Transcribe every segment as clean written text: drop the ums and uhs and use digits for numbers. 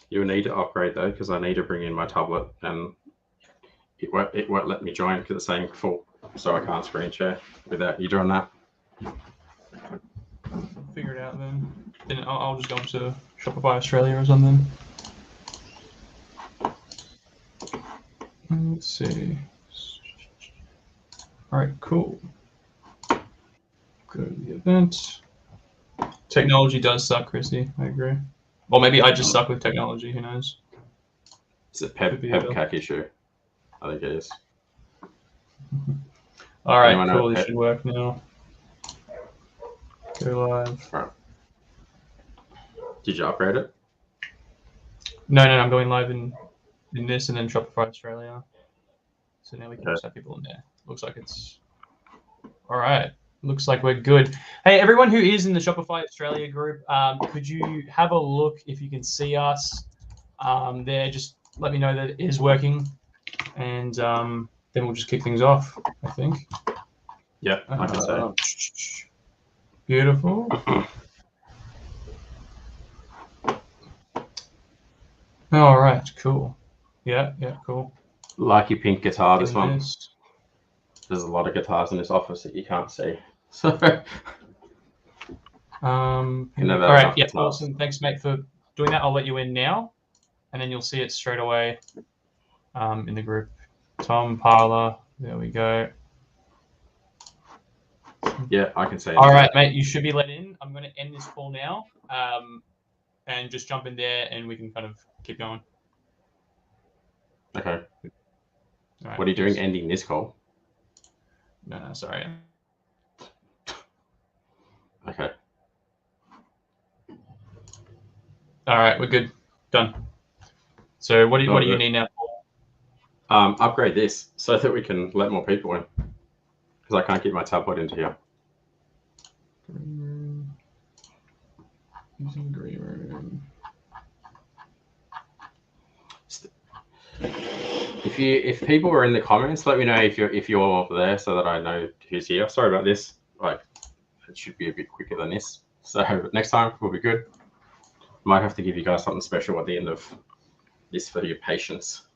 You'll need to upgrade though, because I need to bring in my tablet and it won't let me join because it's saying full, so I can't screen share without you doing that. Figure it out then. Then I'll just go to Shopify Australia or something. Let's see. All right, cool. Go to the event. Technology does suck, Chrissy. I agree. Well, maybe I just suck with technology. Who knows? It's a PEBCAC issue. I think it is. All right, cool. This should work now. Go live. All right. Did you upgrade it? No, I'm going live in this and then Shopify Australia. So now we can just have people in there. Looks like it's all right. Looks like we're good. Hey, everyone who is in the Shopify Australia group, could you have a look if you can see us there? Just let me know that it is working, and then we'll just kick things off, I think. Yeah, I can say. Beautiful. All right, cool. Yeah, cool. Lucky pink guitar, this one. There's a lot of guitars in this office that you can't see. So, all right, yeah, awesome. Thanks, mate, for doing that. I'll let you in now, and then you'll see it straight away in the group. Tom, Parla, there we go. Yeah, I can see it. All right, mate, you should be let in. I'm going to end this call now and just jump in there, and we can kind of keep going. Okay. Right, what are you doing ending this call? No, sorry. Okay. All right, we're good. Done. So what do you need now? Upgrade this so that we can let more people in, because I can't get my tablet into here. Green room. Using green room. If people are in the comments, let me know if you're there so that I know who's here. Sorry about this. Like, it should be a bit quicker than this. So next time will be good. Might have to give you guys something special at the end of this for your patience,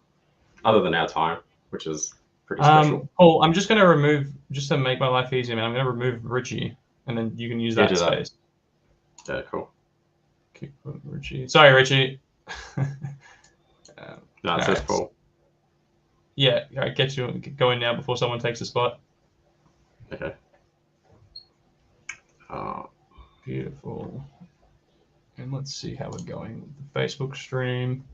other than our time, which is pretty special. Paul, I'm just going to remove, just to make my life easier, man, I'm going to remove Richie, and then you can use that space. Yeah, cool. Keep Richie. Sorry, Richie. No, that's cool. Yeah, all right, go in now before someone takes the spot. Okay. Beautiful. And let's see how we're going with the Facebook stream.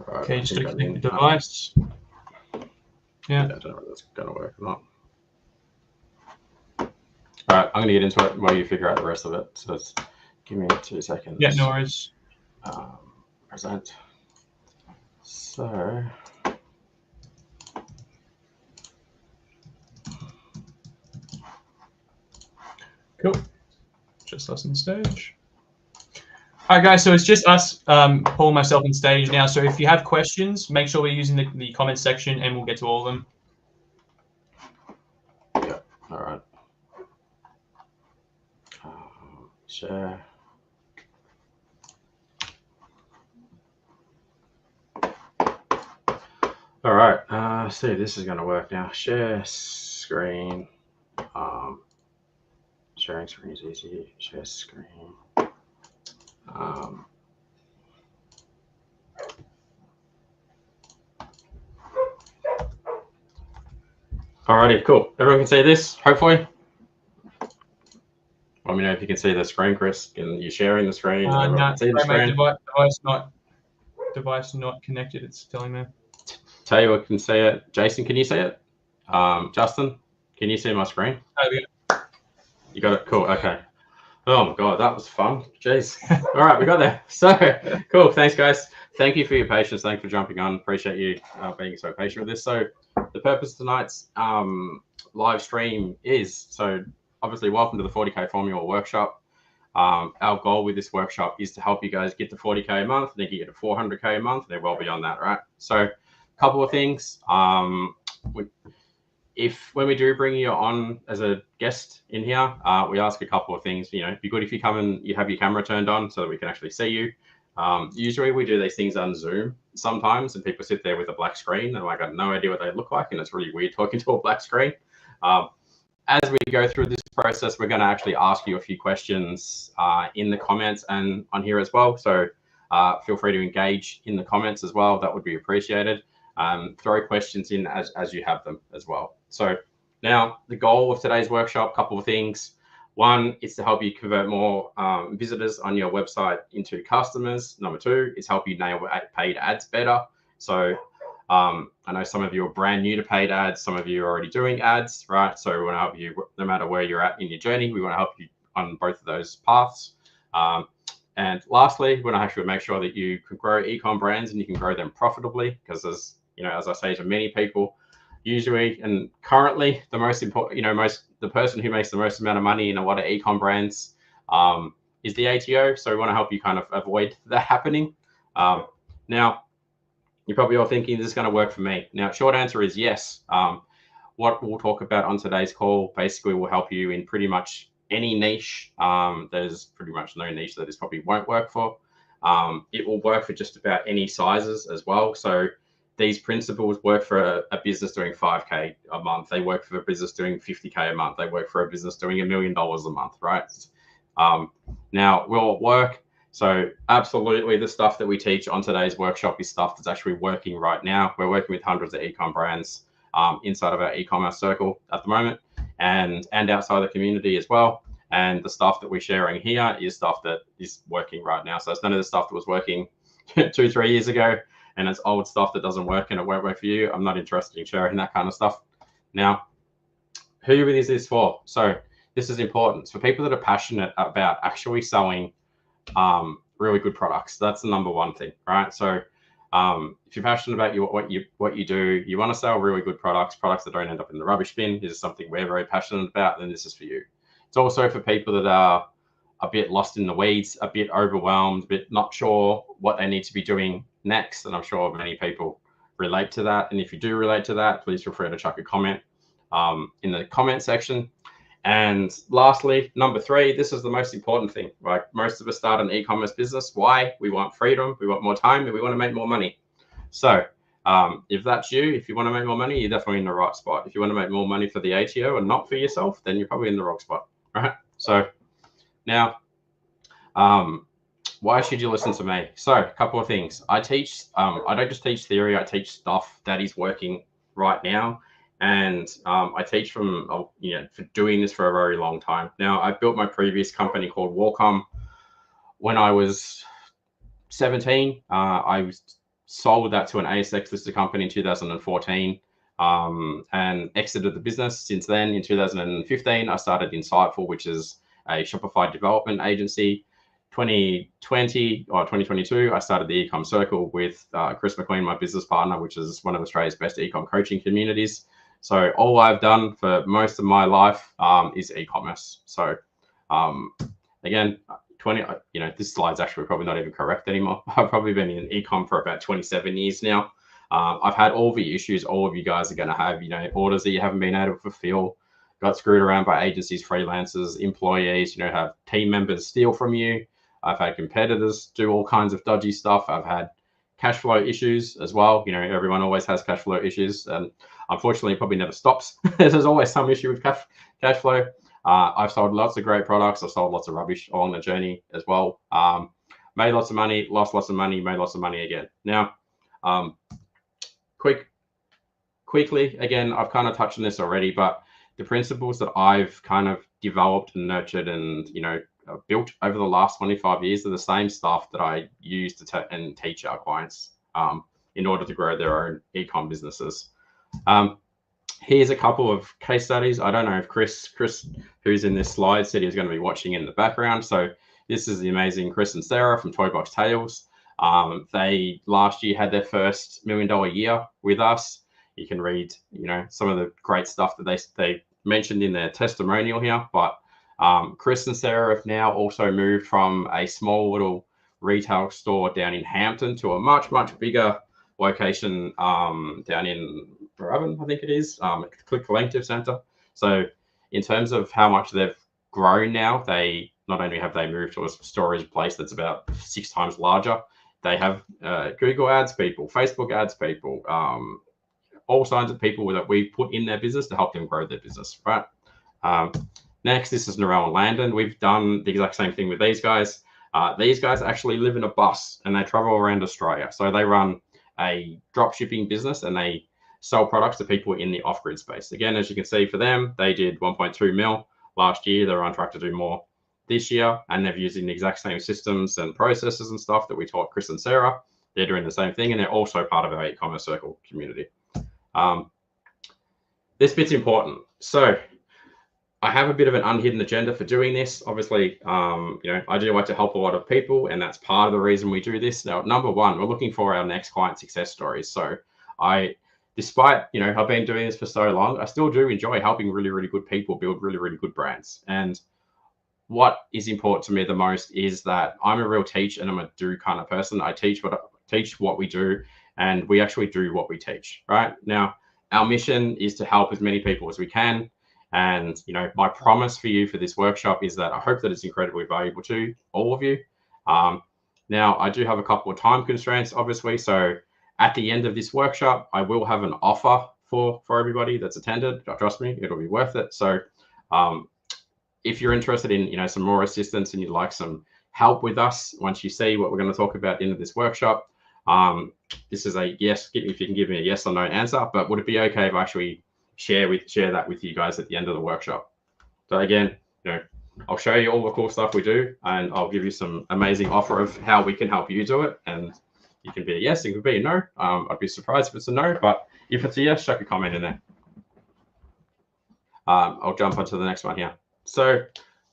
Okay, just to connect the device. Yeah. I don't know whether that's going to work or not. All right, I'm going to get into it while you figure out the rest of it. So just give me 2 seconds. Yeah, no worries. Present. So. Cool. Just us on stage. All right, guys, so it's just us, Paul, myself on stage now. So if you have questions, make sure we're using the comment section and we'll get to all of them. Yeah, all right. Share. All right, see, this is going to work now. Share screen. Sharing screen is easy. Share screen. Alrighty, cool. Everyone can see this, hopefully. Let me know if you can see the screen, Chris. And you're sharing the screen. No, can see the screen. Device not connected. It's telling me. Taylor can see it. Jason, can you see it? Justin, can you see my screen? Oh, yeah. You got it? Cool. Okay. Oh my God, that was fun. Jeez. All right, we got there. So cool. Thanks, guys. Thank you for your patience. Thanks for jumping on. Appreciate you being so patient with this. So the purpose of tonight's live stream is, so obviously welcome to the 40K Formula Workshop. Our goal with this workshop is to help you guys get to 40K a month, then get to 400K a month, and then well beyond that, right? So a couple of things. When we do bring you on as a guest in here, we ask a couple of things. You know, it'd be good if you come and you have your camera turned on so that we can actually see you. Usually we do these things on Zoom sometimes, and people sit there with a black screen, and I got no idea what they look like, and it's really weird talking to a black screen. As we go through this process, we're going to actually ask you a few questions in the comments and on here as well. So feel free to engage in the comments as well. That would be appreciated. Throw questions in as you have them as well. So now the goal of today's workshop, a couple of things. One is to help you convert more visitors on your website into customers. Number two is help you nail paid ads better. So I know some of you are brand new to paid ads. Some of you are already doing ads, right? So we want to help you no matter where you're at in your journey. We want to help you on both of those paths. And lastly, we want to actually make sure that you can grow e-com brands and you can grow them profitably, because as you know, as I say to many people, usually and currently the most important, the person who makes the most amount of money in a lot of e-com brands is the ATO. So we want to help you kind of avoid that happening. Now, you're probably all thinking, this is going to work for me. Now, short answer is yes. What we'll talk about on today's call basically will help you in pretty much any niche. There's pretty much no niche that this probably won't work for. It will work for just about any sizes as well. So these principles work for a business doing 5K a month. They work for a business doing 50K a month. They work for a business doing $1 million a month, right? Now, will it work? So absolutely, the stuff that we teach on today's workshop is stuff that's actually working right now. We're working with hundreds of e-com brands inside of our e-commerce circle at the moment, and outside the community as well. And the stuff that we're sharing here is stuff that is working right now. So it's none of the stuff that was working 2-3 years ago, and it's old stuff that doesn't work and it won't work for you. I'm not interested in sharing that kind of stuff. Now, who is this for? So this is important. It's for people that are passionate about actually selling really good products. That's the number one thing, right? So if you're passionate about what you do, you want to sell really good products that don't end up in the rubbish bin. This is something we're very passionate about, then this is for you. It's also for people that are a bit lost in the weeds, a bit overwhelmed, a bit not sure what they need to be doing next. And I'm sure many people relate to that. And if you do relate to that, please feel free to chuck a comment in the comment section. And lastly, number 3, this is the most important thing, right? Most of us start an e-commerce business. Why? We want freedom, we want more time, and we want to make more money. So if that's you, if you want to make more money, you're definitely in the right spot. If you want to make more money for the ATO and not for yourself, then you're probably in the wrong spot, right? So now, why should you listen to me? So a couple of things. I teach, I don't just teach theory, I teach stuff that is working right now. And I teach from, for doing this for a very long time. Now, I built my previous company called Warcom when I was 17. I sold that to an ASX listed company in 2014 and exited the business. Since then, in 2015, I started Insightful, which is a Shopify development agency. 2020 or 2022, I started the eCom Circle with Chris McQueen, my business partner, which is one of Australia's best eCom coaching communities. So all I've done for most of my life is e-commerce. So again, this slide's actually probably not even correct anymore. I've probably been in e-com for about 27 years now. I've had all the issues all of you guys are going to have, orders that you haven't been able to fulfill, got screwed around by agencies, freelancers, employees, have team members steal from you. I've had competitors do all kinds of dodgy stuff. I've had cash flow issues as well. Everyone always has cash flow issues, and unfortunately, it probably never stops. There's always some issue with cash flow. I've sold lots of great products. I've sold lots of rubbish along the journey as well. Made lots of money, lost lots of money, made lots of money again. Now, quickly, again, I've kind of touched on this already, but the principles that I've kind of developed and nurtured and, built over the last 25 years are the same stuff that I use to teach our clients in order to grow their own e-com businesses. Here's a couple of case studies. I don't know if Chris, who's in this slide, said he was going to be watching in the background. So this is the amazing Chris and Sarah from Toy Box Tales. They last year had their first $1 million year with us. You can read, some of the great stuff that they mentioned in their testimonial here. But Chris and Sarah have now also moved from a small little retail store down in Hampton to a much, much bigger location down in Moorabbin, I think it is, Click Collective Centre. So in terms of how much they've grown now, they not only have they moved to a storage place that's about 6 times larger, they have Google ads people, Facebook ads people, all kinds of people that we put in their business to help them grow their business, right? Next, this is Narelle and Landon. We've done the exact same thing with these guys. These guys actually live in a bus and they travel around Australia. So they run a drop shipping business and they sell products to people in the off-grid space. Again, as you can see for them, they did 1.2 mil last year. They're on track to do more this year, and they're using the exact same systems and processes and stuff that we taught Chris and Sarah. They're doing the same thing, and they're also part of our e-commerce circle community. This bit's important. So I have a bit of an unhidden agenda for doing this. Obviously, I do like to help a lot of people, and that's part of the reason we do this. Now, number one, we're looking for our next client success stories. So despite, I've been doing this for so long, I still do enjoy helping really, really good people build really, really good brands. And what is important to me the most is that I'm a real teach and I'm a do kind of person. I teach what we do, and we actually do what we teach, right? Now, our mission is to help as many people as we can. And, my promise for you for this workshop is that I hope that it's incredibly valuable to all of you. Now, I do have a couple of time constraints, obviously. So at the end of this workshop, I will have an offer for everybody that's attended. Trust me, it'll be worth it. So if you're interested in, some more assistance and you'd like some help with us, once you see what we're going to talk about in this workshop, this is a yes, if you can give me a yes or no answer, but would it be okay if I actually share that with you guys at the end of the workshop? So again, I'll show you all the cool stuff we do, and I'll give you some amazing offer of how we can help you do it. And it can be a yes, it could be a no. I'd be surprised if it's a no, but if it's a yes, chuck a comment in there. I'll jump onto the next one here. So a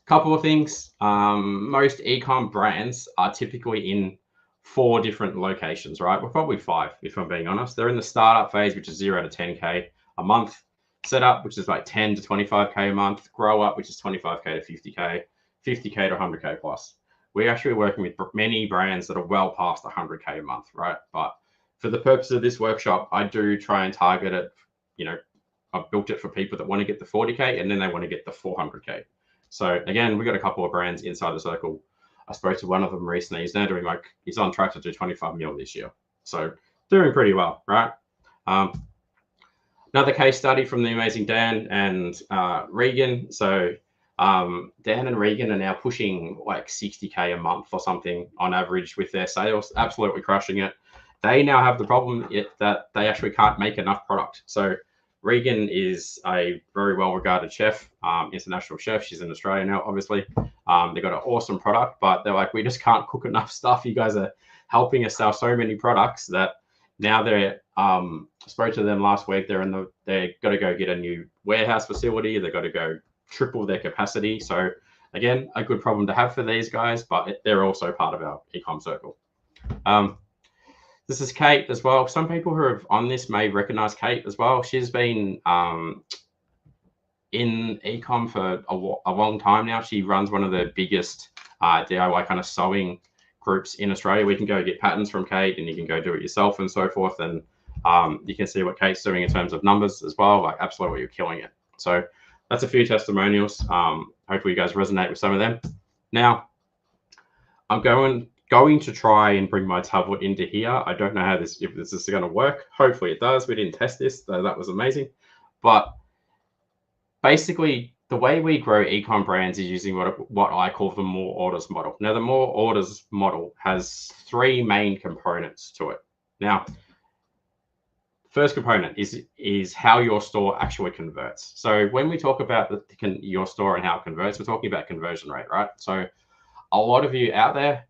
couple of things. Most e-com brands are typically in 4 different locations, right? Well, probably 5, if I'm being honest. They're in the startup phase, which is 0 to 10K a month. Setup, which is like 10 to 25K a month. Grow up, which is 25K to 50K, 50K to 100K plus. We're actually working with many brands that are well past 100K a month, right? But for the purpose of this workshop, I do try and target it. I've built it for people that want to get the 40K and then they want to get the 400K. So again, we've got a couple of brands inside the circle. I spoke to one of them recently. He's now doing he's on track to do 25 mil this year. So doing pretty well, right? Another case study from the amazing Dan and Regan. So Dan and Regan are now pushing like 60K a month or something on average with their sales, absolutely crushing it. They now have the problem that they actually can't make enough product. So Regan is a very well-regarded chef, international chef. She's in Australia now, obviously. They've got an awesome product, but they're like, we just can't cook enough stuff. You guys are helping us sell so many products that now they're, spoke to them last week. They've got to go get a new warehouse facility. They've got to go triple their capacity. So again, a good problem to have for these guys, but they're also part of our e-com circle. This is Kate as well. Some people who are on this may recognize Kate as well. She's been in e-com for a long time now. She runs one of the biggest DIY kind of sewing groups in Australia. We can go get patterns from Kate and you can go do it yourself and so forth. And you can see what Kate's doing in terms of numbers as well. Like absolutely, you're killing it. So that's a few testimonials. Hopefully you guys resonate with some of them. Now, I'm going to try and bring my tablet into here. I don't know if this is going to work. Hopefully it does. We didn't test this, though that was amazing. But basically, the way we grow e-com brands is using what I call the more orders model. Now, the more orders model has 3 main components to it. Now, first component is how your store actually converts. So when we talk about your store and how it converts, we're talking about conversion rate, right? So a lot of you out there,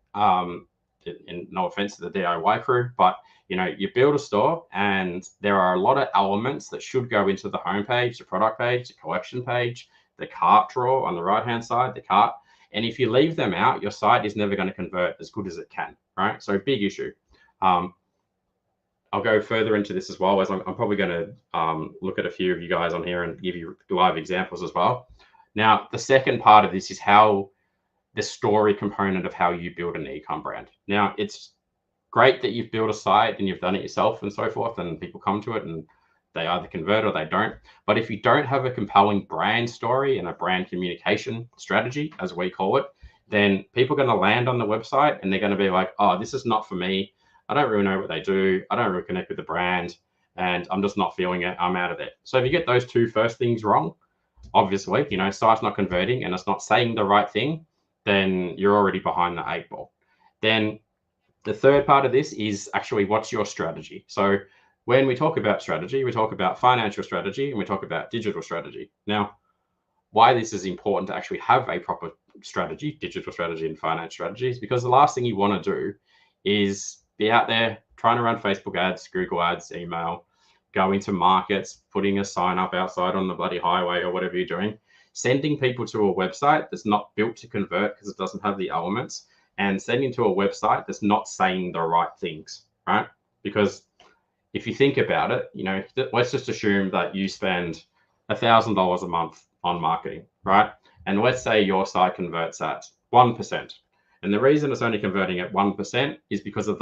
and no offense to the DIY crew, but you know, you build a store and there are a lot of elements that should go into the homepage, the product page, the collection page, the cart drawer on the right-hand side, the cart. And if you leave them out, your site is never going to convert as good as it can, right? So big issue. I'll go further into this as well, as I'm probably going to look at a few of you guys on here and give you live examples as well. Now, the second part of this is how the story component of how you build an e-com brand. Now, it's great that you've built a site and you've done it yourself and so forth, and people come to it and they either convert or they don't. But if you don't have a compelling brand story and a brand communication strategy, as we call it, then people are going to land on the website and they're going to be like, oh, this is not for me. I don't really know what they do. I don't really connect with the brand and I'm just not feeling it. I'm out of it. So if you get those two first things wrong, obviously, you know, site's not converting and it's not saying the right thing, then you're already behind the 8 ball. Then the third part of this is actually what's your strategy. So when we talk about strategy, we talk about financial strategy and we talk about digital strategy. Now, why this is important to actually have a proper strategy, digital strategy and finance strategy, is because the last thing you want to do is be out there trying to run Facebook ads, Google ads, email, go into markets, putting a sign up outside on the bloody highway or whatever you're doing, sending people to a website that's not built to convert because it doesn't have the elements, and sending to a website that's not saying the right things, right? Because if you think about it, you know, let's just assume that you spend $1,000 a month on marketing, right? And let's say your site converts at 1%. And the reason it's only converting at 1% is because of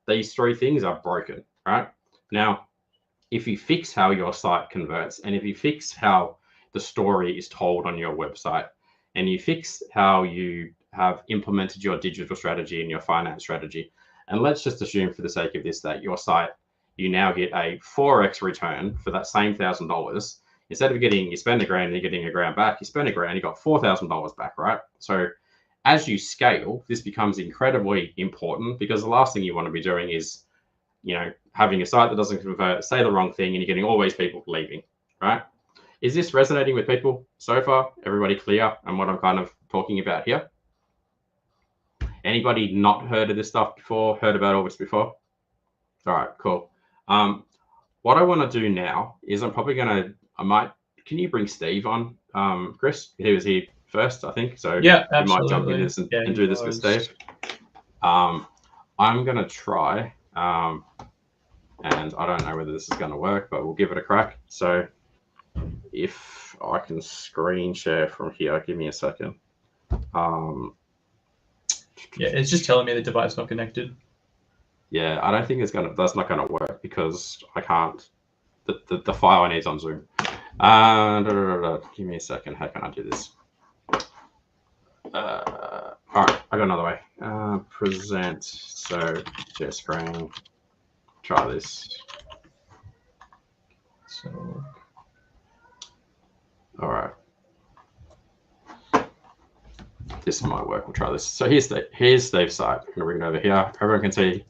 these three things are broken, right? Now, if you fix how your site converts and if you fix how the story is told on your website and you fix how you have implemented your digital strategy and your finance strategy, and let's just assume for the sake of this that your site, you now get a 4x return for that same $1,000. Instead of you spend $1,000 and you're getting $1,000 back, you spend $1,000, you got $4,000 back, right? So as you scale, this becomes incredibly important because the last thing you want to be doing is, you know, having a site that doesn't convert, say the wrong thing, and you're getting all these people leaving, right? Is this resonating with people so far? Everybody clear on what I'm kind of talking about here? Anybody not heard of this stuff before, heard about all this before? All right, cool. What I want to do now is can you bring Steve on, Chris? He was here first, I think. So yeah, you might jump in this and do this with Steve. I'm going to try, and I don't know whether this is going to work, but we'll give it a crack. So if I can screen share from here, give me a second. Yeah, it's just telling me the device not connected. Yeah, I don't think that's not gonna work because I can't. The file I need is on Zoom. Give me a second. How can I do this? All right, I got another way. Present. So share screen. Try this. So. All right. This might work. We'll try this. So here's Steve's site. I'm gonna bring it over here. Everyone can see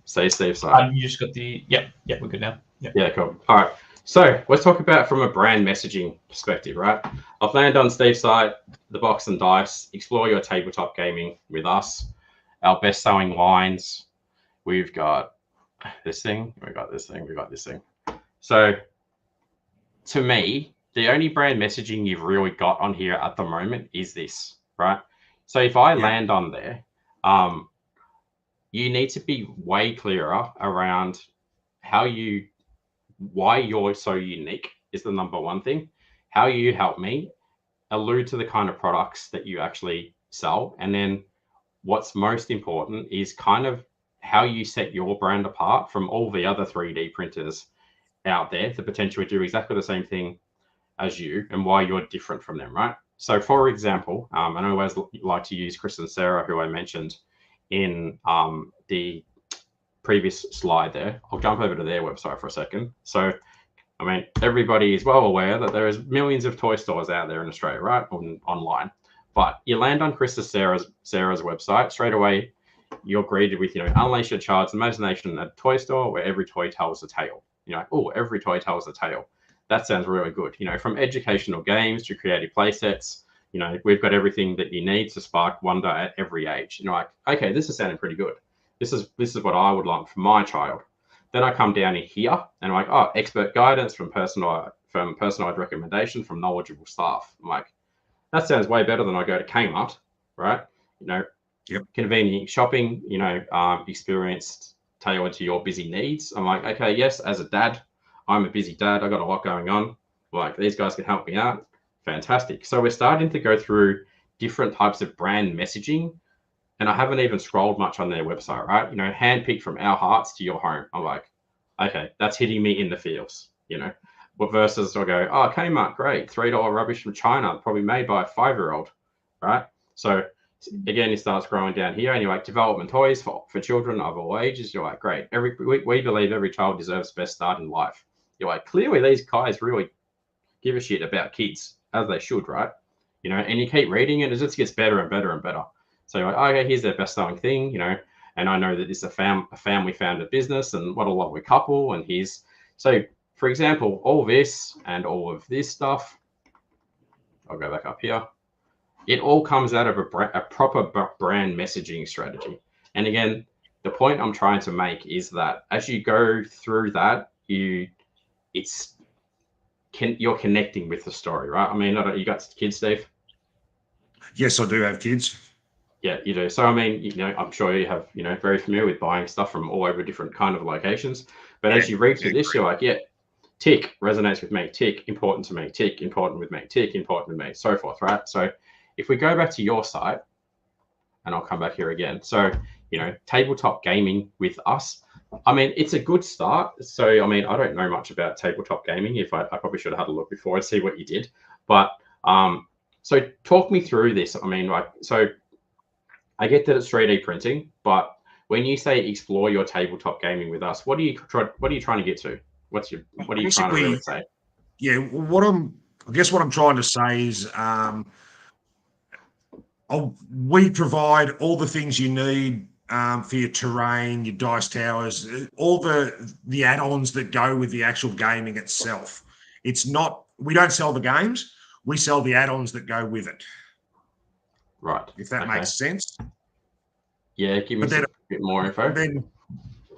Steve's site. You just got the we're good now. Yep. Yeah, cool. All right. So let's talk about from a brand messaging perspective, right? I've landed on Steve's site, the box and dice, explore your tabletop gaming with us. Our best selling lines. We've got this thing, we got this thing, we got this thing. So to me, the only brand messaging you've really got on here at the moment is this, right? So if I land on there, you need to be way clearer around why you're so unique is the number one thing. How you help me, allude to the kind of products that you actually sell. And then what's most important is kind of how you set your brand apart from all the other 3D printers out there that potentially do exactly the same thing as you and why you're different from them, right? So for example, I always like to use Chris and Sarah, who I mentioned in the previous slide there. I'll jump over to their website for a second. So, I mean, everybody is well aware that there is millions of toy stores out there in Australia, right? Online. But you land on Chris and Sarah's website, straight away, you're greeted with, you know, unleash your child's imagination at a toy store where every toy tells a tale. You know, oh, every toy tells a tale. That sounds really good. You know, from educational games to creative play sets You know, we've got everything that you need to spark wonder at every age. And you're like, okay, this is sounding pretty good. This is what I would like for my child. Then I come down in here and I'm like, oh, expert guidance from personalized recommendation from knowledgeable staff. I'm like, that sounds way better than I go to Kmart, right? You know, convenient shopping, you know, experience tailored to your busy needs. I'm like, okay, yes, as a dad, I'm a busy dad. I got a lot going on. Like, these guys can help me out. Fantastic. So we're starting to go through different types of brand messaging, and I haven't even scrolled much on their website, right? You know, handpicked from our hearts to your home. I'm like, okay, that's hitting me in the feels, you know. But versus I go, oh, Kmart, great, $3 rubbish from China, probably made by a 5-year-old, right? So again, it starts growing down here, and you're like, development toys for children of all ages. You're like, great. We believe every child deserves the best start in life. You're like, clearly these guys really give a shit about kids, as they should, right? You know, and you keep reading it, it just gets better and better and better. So you're like, oh, okay, here's their best selling thing, you know, and I know that this is a family founded business, and what a lovely couple. And here's, so for example, all this and all of this stuff, I'll go back up here. It all comes out of a proper brand messaging strategy. And again, the point I'm trying to make is that as you go through that, you're connecting with the story, right? I mean, you got kids, Steve? Yes, I do have kids. Yeah, you do. So, I mean, you know, I'm sure you have, you know, very familiar with buying stuff from all over different kind of locations. But as you read through this, you're like, yeah, tick, resonates with me, tick, important to me, tick, important with me, tick, important with me, so forth, right? So if we go back to your site, and I'll come back here again. So, you know, tabletop gaming with us. I mean, it's a good start. So, I mean, I don't know much about tabletop gaming. If I probably should have had a look before and see what you did. But so talk me through this. I mean, like, so I get that it's 3D printing, but when you say explore your tabletop gaming with us, what are you trying to get to? What are you trying to really say? Yeah, I guess what I'm trying to say is we provide all the things you need for your terrain, your dice towers, all the add-ons that go with the actual gaming itself. It's not, we don't sell the games, we sell the add-ons that go with it. Right. If that makes sense. Yeah, give me a bit more info.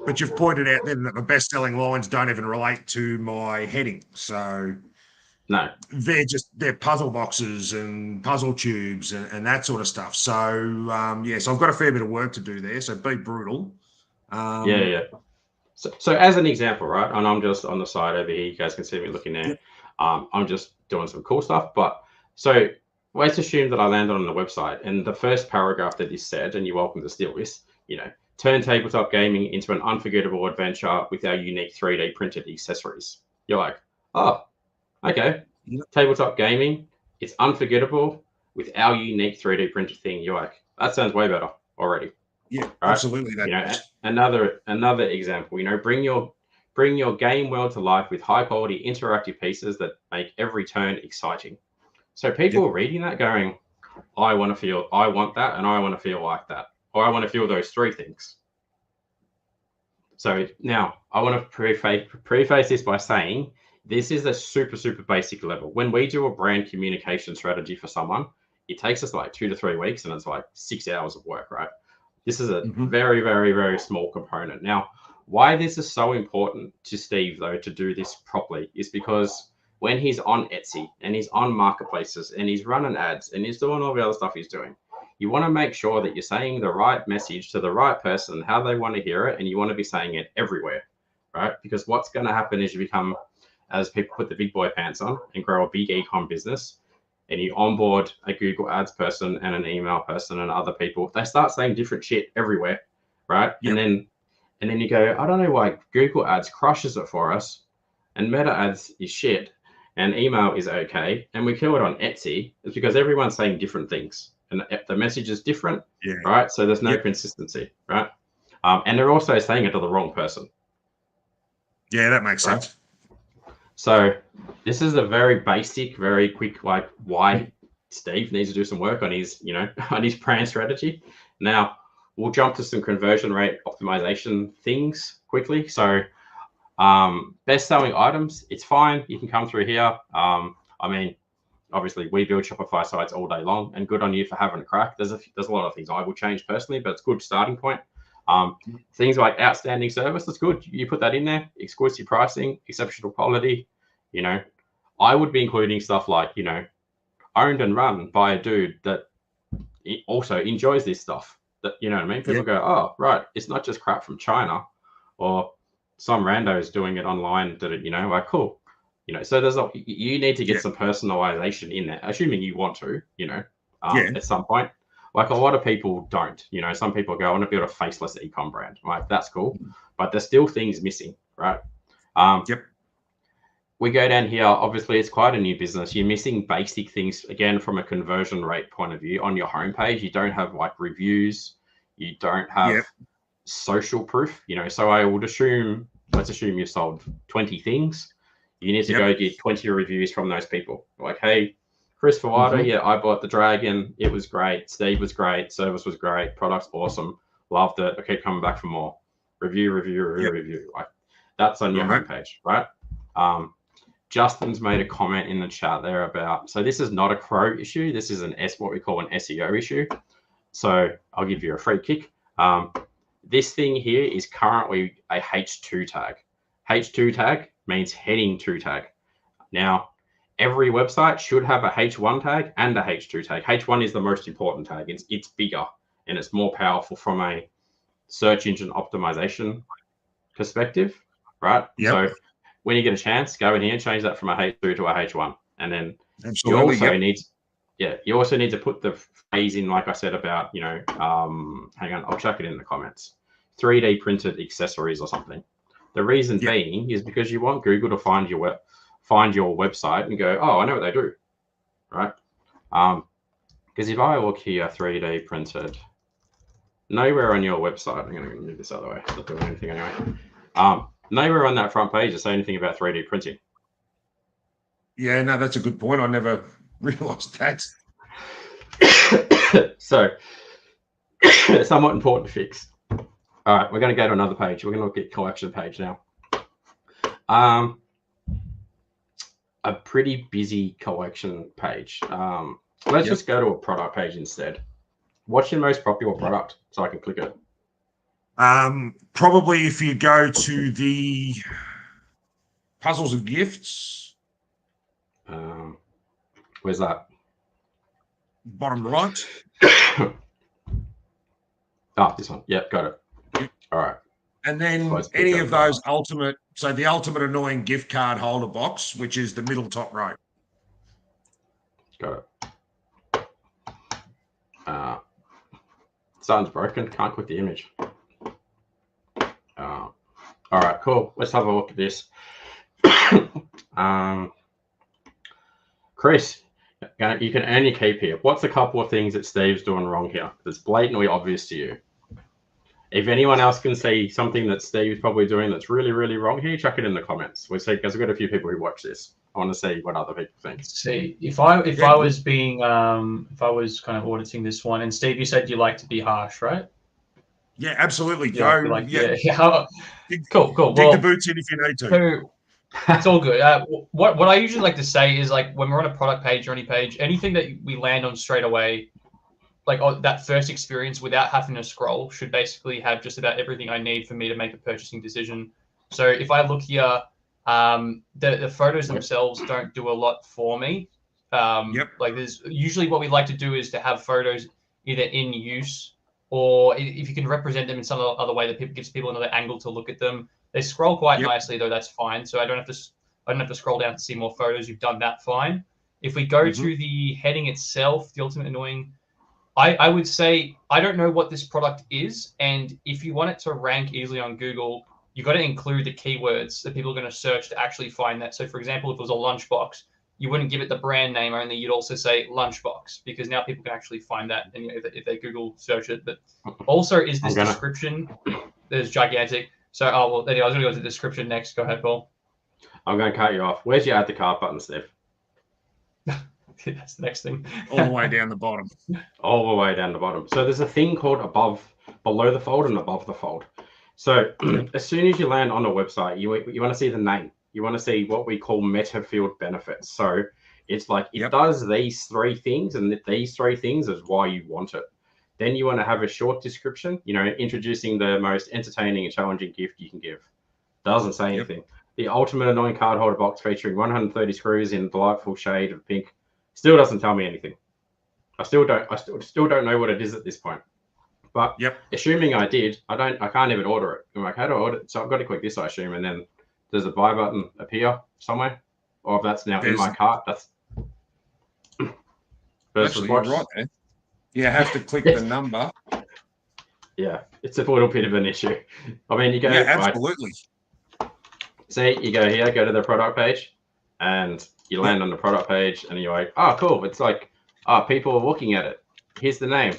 But you've pointed out then that the best-selling lines don't even relate to my heading. So no, they're puzzle boxes and puzzle tubes and that sort of stuff. So so I've got a fair bit of work to do there. So be brutal. Yeah. So as an example, right? And I'm just on the side over here. You guys can see me looking there. Yep. I'm just doing some cool stuff. But so let's assume that I landed on the website, and the first paragraph that is said, and you're welcome to steal this, you know, turn tabletop gaming into an unforgettable adventure with our unique 3D printed accessories. You're like, oh, okay. Yep. Tabletop gaming, it's unforgettable with our unique 3D printed thing. You're like, that sounds way better already. Yeah, right? Absolutely. You know, another example, you know, bring your game world to life with high quality interactive pieces that make every turn exciting. So people are reading that going, I want that, and I want to feel like that, or I want to feel those three things. So now I want to preface this by saying this is a super, super basic level. When we do a brand communication strategy for someone, it takes us like 2 to 3 weeks, and it's like 6 hours of work, right? This is a very, very, very small component. Now, why this is so important to Steve, though, to do this properly is because when he's on Etsy and he's on marketplaces and he's running ads and he's doing all the other stuff he's doing, you want to make sure that you're saying the right message to the right person, how they want to hear it, and you want to be saying it everywhere, right? Because what's going to happen is you become, as people put the big boy pants on and grow a big e-com business, and you onboard a Google Ads person and an email person and other people, they start saying different shit everywhere, right? Yep. And then you go, I don't know why Google Ads crushes it for us, and Meta Ads is shit, and email is okay, and we kill it on Etsy. It's because everyone's saying different things, and the message is different, right? So there's no consistency, right? And they're also saying it to the wrong person. Yeah, that makes sense. So this is a very basic, very quick, like why Steve needs to do some work on his, you know, on his brand strategy. Now we'll jump to some conversion rate optimization things quickly. So best selling items, it's fine. You can come through here. I mean, obviously we build Shopify sites all day long, and good on you for having a crack. There's a lot of things I would change personally, but it's a good starting point. Things like outstanding service, that's good. You put that in there. Exclusive pricing, exceptional quality. You know, I would be including stuff like, you know, owned and run by a dude that also enjoys this stuff. That, you know what I mean? People go, oh, right, it's not just crap from China or some randos doing it online. Did it, you know, like, cool. You know, so there's you need to get some personalization in there, assuming you want to, you know, at some point. Like a lot of people don't, you know, some people go, I want to build a faceless e-com brand. Like, that's cool, but there's still things missing, right? We go down here, obviously it's quite a new business. You're missing basic things, again, from a conversion rate point of view. On your homepage, you don't have like reviews, you don't have social proof, you know, so I would assume, let's assume you sold 20 things. You need to go get 20 reviews from those people. Like, hey, Chris Fawada, yeah, I bought the Dragon. It was great. Steve was great. Service was great. Product's awesome. Loved it. I keep coming back for more. Review. Like, that's on your homepage, right? Justin's made a comment in the chat there about, so this is not a Crow issue. This is what we call an SEO issue. So I'll give you a free kick. This thing here is currently a H2 tag. H2 tag means heading to tag. Now, every website should have a H1 tag and a H2 tag. H1 is the most important tag. It's bigger and it's more powerful from a search engine optimization perspective, right? So when you get a chance, go in here and change that from a H2 to a H1. And then you also need to put the phrase in, like I said, about, you know, hang on, I'll chuck it in the comments. 3D printed accessories or something. The reason being is because you want Google to find your website and go, oh, I know what they do, right? Because if I look here, 3D printed, nowhere on your website, I'm going to move this other way, it's not doing anything anyway. Nowhere on that front page to say anything about 3D printing. Yeah, no, that's a good point. I never realised that. So, somewhat important to fix. All right, we're going to go to another page. We're going to look at collection page now. A pretty busy collection page. Let's just go to a product page instead. What's your most popular product so I can click it? Probably if you go to the puzzles and gifts. Where's that? Bottom right. Oh, this one. Yep, got it. All right. And then any of those ultimate, so the ultimate annoying gift card holder box, which is the middle top row. Got it. Something's broken. Can't click the image. All right, cool. Let's have a look at this. Chris, you can earn your keep here. What's a couple of things that Steve's doing wrong here that's blatantly obvious to you? If anyone else can see something that Steve's probably doing that's really, really wrong here, chuck it in the comments. We'll see, because we've got a few people who watch this. I want to see what other people think. See, if I was being if I was kind of auditing this one, and Steve, you said you like to be harsh, right? Yeah, absolutely. Cool. Dig the boots in if you need to. So, it's all good. What I usually like to say is, like, when we're on a product page or any page, anything that we land on straight away, like that first experience without having to scroll, should basically have just about everything I need for me to make a purchasing decision. So if I look here, the photos themselves don't do a lot for me. Like, there's usually what we like to do is to have photos either in use, or if you can represent them in some other way that gives people another angle to look at them. They scroll quite nicely, though. That's fine. So I don't have to scroll down to see more photos. You've done that, fine. If we go to the heading itself, the ultimate annoying, I would say I don't know what this product is, and if you want it to rank easily on Google, you've got to include the keywords that people are going to search to actually find that. So, for example, if it was a lunchbox, you wouldn't give it the brand name only. You'd also say lunchbox, because now people can actually find that, and if they Google search it. But also, is this description? There's gigantic. So, anyway, I was going to go to the description next. Go ahead, Paul. I'm going to cut you off. Where's your add to cart button, Steve? That's the next thing. All the way down the bottom. All the way down the bottom. So there's a thing called below the fold and above the fold. So as soon as you land on a website, you want to see the name. You want to see what we call meta field benefits. So It's like it does these 3 things, and these 3 things is why you want it. Then you want to have a short description, introducing the most entertaining and challenging gift you can give. Doesn't say anything. The ultimate annoying card holder box featuring 130 screws in a delightful shade of pink still doesn't tell me anything. I still don't know what it is at this point. But assuming I did, I can't even order it. I'm like, how do I order it? So I've got to click this, I assume, and then does a buy button appear somewhere? Or if that's now in my cart, that's actually you're right there. You have to click the number. Yeah, it's a little bit of an issue. I mean, you go absolutely. See, you go here, go to the product page, and you land on the product page, and you're like, oh, cool. It's like, people are looking at it. Here's the name.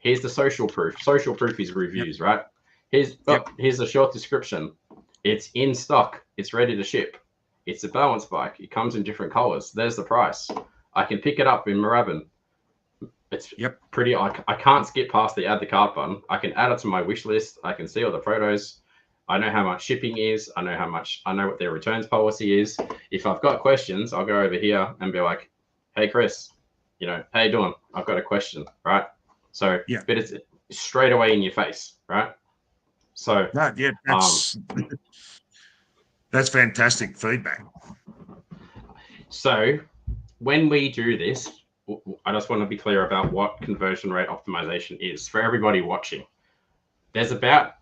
Here's the social proof. Social proof is reviews, right? Here's a short description. It's in stock. It's ready to ship. It's a balance bike. It comes in different colors. There's the price. I can pick it up in Moorabbin. It's pretty. I can't skip past the add the cart button. I can add it to my wish list. I can see all the photos. I know how much shipping is. I know what their returns policy is. If I've got questions, I'll go over here and be like, hey, Chris, how you doing? I've got a question, right? So, but it's straight away in your face, right? So, that's fantastic feedback. So, when we do this, I just want to be clear about what conversion rate optimization is for everybody watching. There's about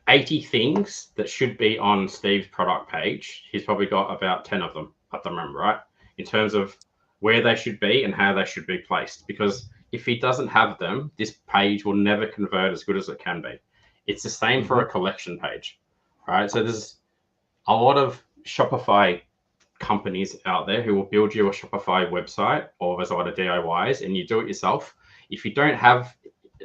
80 things that should be on Steve's product page. He's probably got about 10 of them at the moment, right? In terms of where they should be and how they should be placed. Because if he doesn't have them, this page will never convert as good as it can be. It's the same for a collection page, right? So there's a lot of Shopify companies out there who will build you a Shopify website, or there's a lot of DIYs, and you do it yourself. If you don't have,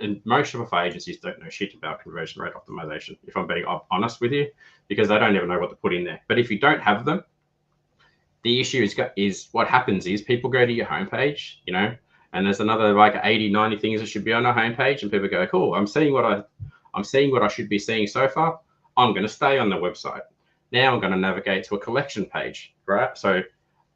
and most Shopify agencies don't know shit about conversion rate optimization, if I'm being honest with you, because they don't even know what to put in there. But if you don't have them, the issue is what happens is people go to your homepage, and there's another like 80, 90 things that should be on our homepage, and people go, cool, I'm seeing what I should be seeing so far. I'm going to stay on the website. Now I'm going to navigate to a collection page, right? So,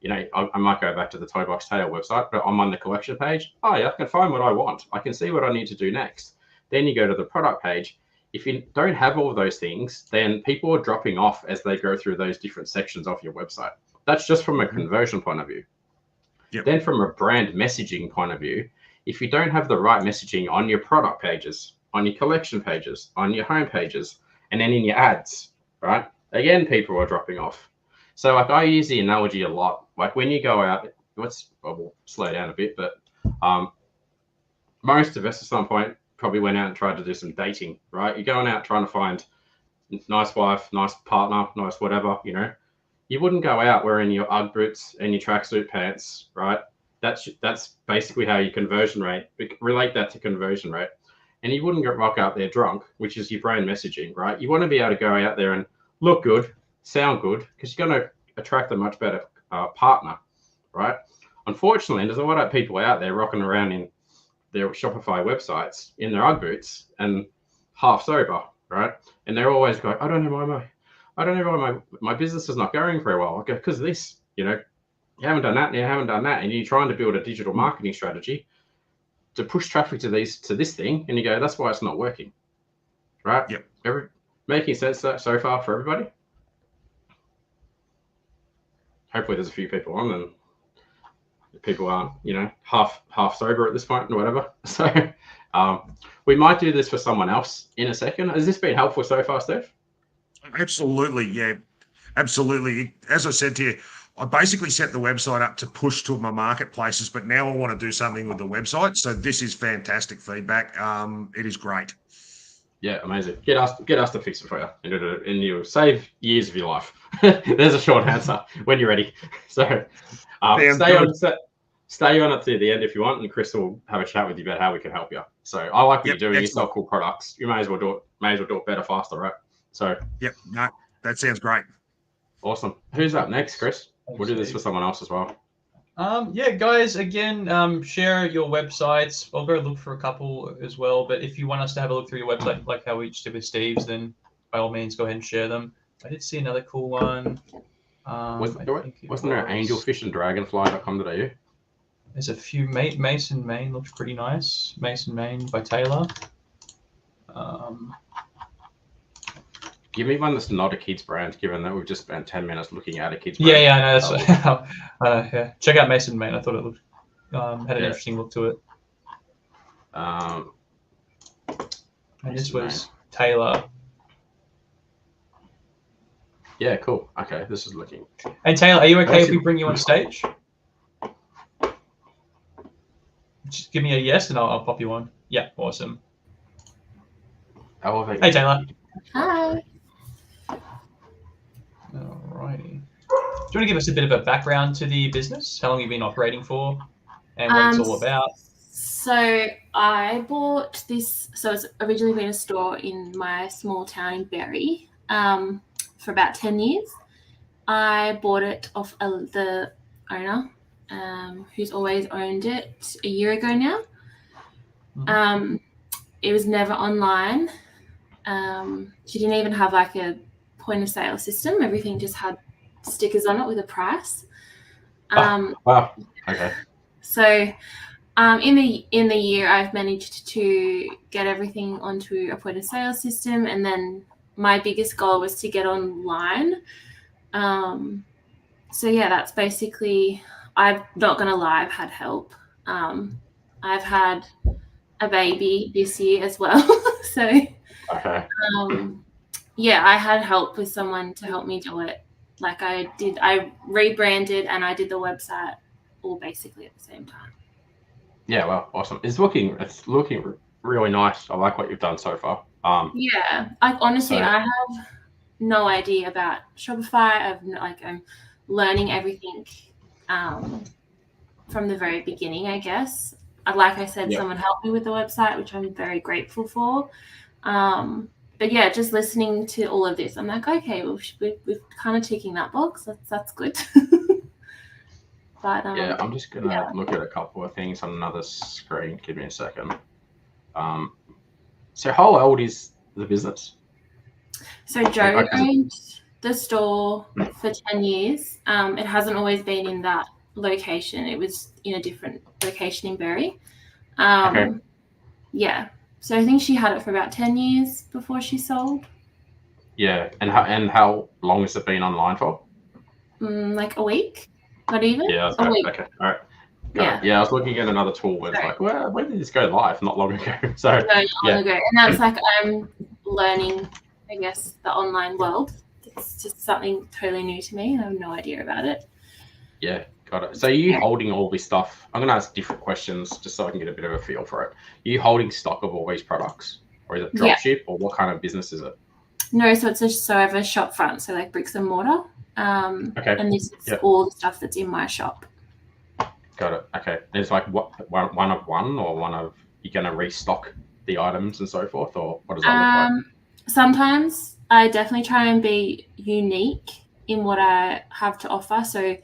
I might go back to the Toy Box Tail website, but I'm on the collection page. Oh yeah, I can find what I want. I can see what I need to do next. Then you go to the product page. If you don't have all of those things, then people are dropping off as they go through those different sections of your website. That's just from a conversion point of view. Then from a brand messaging point of view, if you don't have the right messaging on your product pages, on your collection pages, on your home pages, and then in your ads, right? Again, people are dropping off. So like I use the analogy a lot. Like when you go out, we'll slow down a bit, but most of us at some point probably went out and tried to do some dating, right? You're going out trying to find nice wife, nice partner, nice whatever, You wouldn't go out wearing your Ugg boots and your tracksuit pants, right? That's basically how your conversion rate, relate that to conversion rate. And you wouldn't rock out there drunk, which is your brand messaging, right? You want to be able to go out there and look good, sound good, because you're going to attract a much better partner, right? Unfortunately, there's a lot of people out there rocking around in their Shopify websites in their Ugg boots and half sober, right? And they're always going, I don't know why my business is not going very well. I go, because of this, you haven't done that, and you haven't done that, and you're trying to build a digital marketing strategy to push traffic to this thing, and you go, that's why it's not working, right? Yep. Making sense so far for everybody? Hopefully there's a few people on, and people aren't, half sober at this point and whatever. So we might do this for someone else in a second. Has this been helpful so far, Steph? Absolutely, yeah. Absolutely. As I said to you, I basically set the website up to push to my marketplaces, but now I want to do something with the website. So this is fantastic feedback. It is great. Yeah, amazing. Get us to fix it for you, and you'll save years of your life. There's a short answer when you're ready. So stay on it to the end if you want, and Chris will have a chat with you about how we can help you. So I like what you're doing. Excellent. You sell cool products. You may as well do it better, faster, right? So that sounds great. Awesome. Who's up next, Chris? We'll do this for someone else as well. Guys, again, share your websites. I'll go look for a couple as well. But if you want us to have a look through your website, like how we just did with Steve's, then by all means, go ahead and share them. I did see another cool one. Wasn't there angelfish and dragonfly.com.au? There's a few. Mason Main looks pretty nice. Mason Main by Taylor. Give me one that's not a kids brand, given that we've just spent 10 minutes looking at a kids brand. Yeah, I know. That's yeah. Check out Mason Main. I thought it looked had an interesting look to it. And this was Taylor. Yeah, cool. Okay, this is looking. Hey Taylor, are you okay if we bring you on stage? Just give me a yes, and I'll pop you on. Yeah, awesome. Hey Taylor. Hi. Alrighty. Do you want to give us a bit of a background to the business? How long you've been operating for, and what it's all about? So I bought this. So it's originally been a store in my small town in Berry for about 10 years. I bought it off the owner, who's always owned it, a year ago now. Mm-hmm. It was never online. She didn't even have like a point of sale system. Everything just had stickers on it with a price. Wow. Okay. So in the year, I've managed to get everything onto a point of sale system, and then my biggest goal was to get online. So yeah, that's basically. I'm not gonna lie, I've had help. I've had a baby this year as well, so okay. Yeah, I had help with someone to help me do it. Like I rebranded and I did the website all basically at the same time. Yeah, well, awesome. It's looking really nice. I like what you've done so far. Yeah, like honestly, I have no idea about Shopify. I'm learning everything from the very beginning, I guess. Like I said, someone helped me with the website, which I'm very grateful for. But yeah, just listening to all of this, I'm like, okay, well, we're kind of ticking that box. That's good. But yeah, I'm just gonna look at a couple of things on another screen. Give me a second. So how old is the business? So Joe owned the store for 10 years. It hasn't always been in that location. It was in a different location in Berry. Okay. Yeah. So I think she had it for about 10 years before she sold. Yeah. And how long has it been online for? Like a week? Not even? Yeah. A week. Okay. All right. Yeah. I was looking at another tool where it's like, well, when did this go live? Not long ago. So no, not long ago. And that's like I'm learning, I guess, the online world. It's just something totally new to me. I have no idea about it. Yeah, got it. So are you holding all this stuff? I'm going to ask different questions just so I can get a bit of a feel for it. Are you holding stock of all these products? Or is it dropship? Or what kind of business is it? No, so I have a shop front, so like bricks and mortar. Okay. And this is all the stuff that's in my shop. Got it. Okay. There's like one of one, or one of you're going to restock the items and so forth, or what does that look like? Sometimes I definitely try and be unique in what I have to offer. So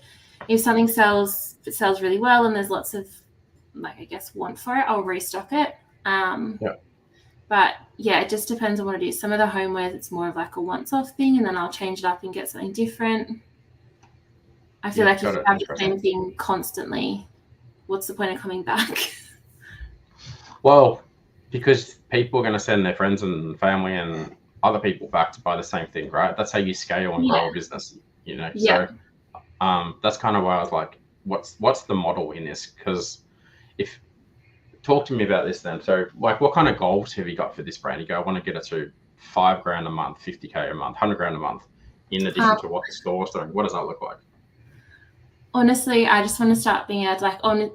if something sells really well and there's lots of, like, I guess, want for it, I'll restock it. But yeah, it just depends on what it is. Some of the homewares, it's more of like a once-off thing, and then I'll change it up and get something different. I feel like if you have the same thing constantly, what's the point of coming back? Well, because people are going to send their friends and family and other people back to buy the same thing, right? That's how you scale and grow a business, you know? Yeah. So that's kind of why I was like, what's the model in this? Because talk to me about this then. So like, what kind of goals have you got for this brand? You go, I want to get it to $5,000 a month, $50K a month, $100,000 a month, in addition to what the store's doing. What does that look like? Honestly, I just want to start being able to,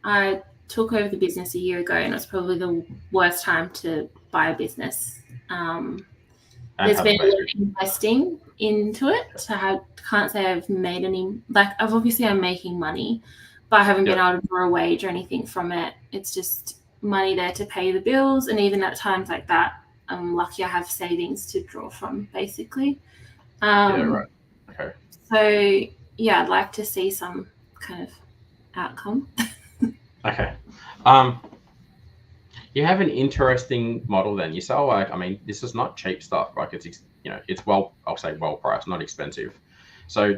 I took over the business a year ago, and it was probably the worst time to buy a business. There's been a lot of investing into it. So I can't say I've made any, I'm making money, but I haven't been able to draw a wage or anything from it. It's just money there to pay the bills. And even at times like that, I'm lucky I have savings to draw from, basically. Right. Okay. So yeah, I'd like to see some kind of outcome. Okay. You have an interesting model then. You sell this is not cheap stuff. Like it's well priced, not expensive. So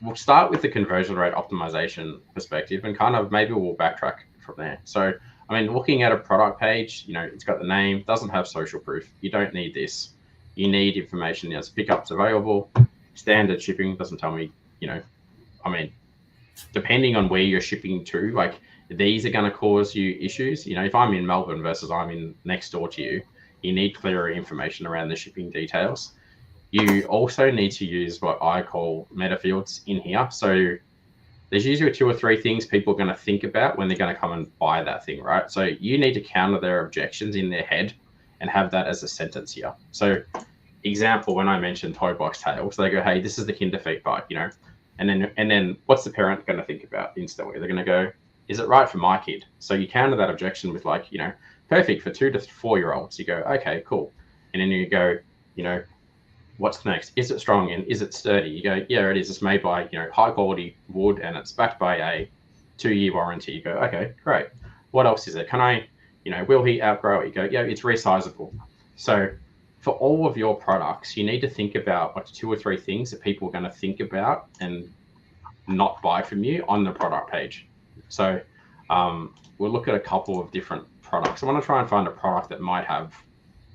we'll start with the conversion rate optimization perspective, and kind of maybe we'll backtrack from there. So, I mean, looking at a product page, it's got the name, doesn't have social proof. You don't need this. You need information as pickups available, standard shipping, doesn't tell me, I mean, depending on where you're shipping to, like these are going to cause you issues. If I'm in Melbourne versus I'm in next door to you, you need clearer information around the shipping details. You also need to use what I call meta fields in here. So there's usually 2 or 3 things people are going to think about when they're going to come and buy that thing, right? So you need to counter their objections in their head and have that as a sentence here. So example, when I mentioned toy box tails, they go, hey, this is the kinder feet bike, and then what's the parent going to think about instantly? They're going to go, is it right for my kid? So you counter that objection with like, perfect for 2 to 4 year olds. You go, okay, cool. And then you go, what's next? Is it strong and is it sturdy? You go, yeah, it is. It's made by, high quality wood and it's backed by a 2-year warranty. You go, okay, great. What else is it? Can I, will he outgrow it? You go, yeah, it's resizable. So for all of your products, you need to think about what 2 or 3 things that people are going to think about and not buy from you on the product page. So we'll look at a couple of different products. I want to try and find a product that might have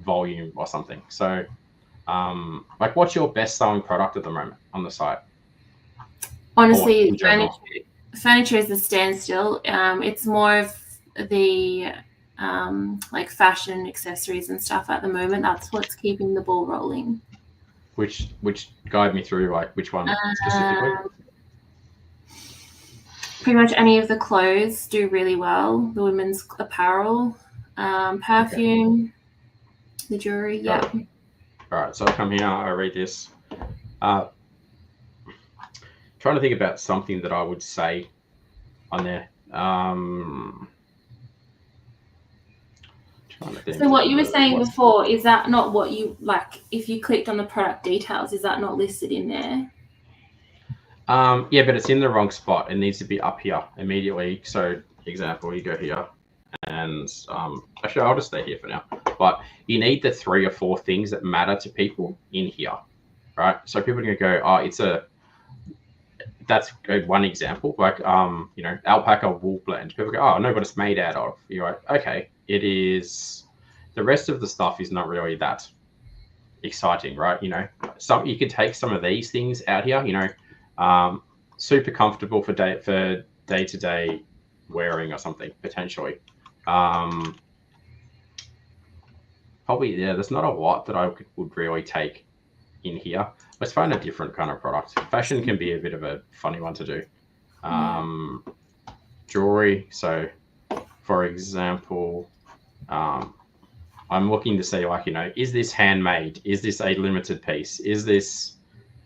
volume or something. So like what's your best selling product at the moment on the site? Honestly, furniture is a standstill. It's more of the like fashion accessories and stuff at the moment. That's what's keeping the ball rolling. Which guide me through, like which one specifically? Pretty much any of the clothes do really well. The women's apparel, perfume, the jewelry. Yeah. All right, so I come here, I read this. Trying to think about something that I would say on there. So what you were saying before, is that not what you like? If you clicked on the product details, is that not listed in there? Yeah, but it's in the wrong spot. It needs to be up here immediately. So example, you go here and actually I'll just stay here for now. But you need the 3 or 4 things that matter to people in here, right? So people are going to go, oh, that's one example, like, alpaca wool blend. People go, oh, I know what it's made out of. You're like, okay, it is. The rest of the stuff is not really that exciting, right? You could take some of these things out here, super comfortable for day-to-day wearing or something, potentially. Probably, yeah, there's not a lot that I would really take in here. Let's find a different kind of product. Fashion can be a bit of a funny one to do. Jewelry. So, for example, I'm looking to see, like, is this handmade? Is this a limited piece? Is this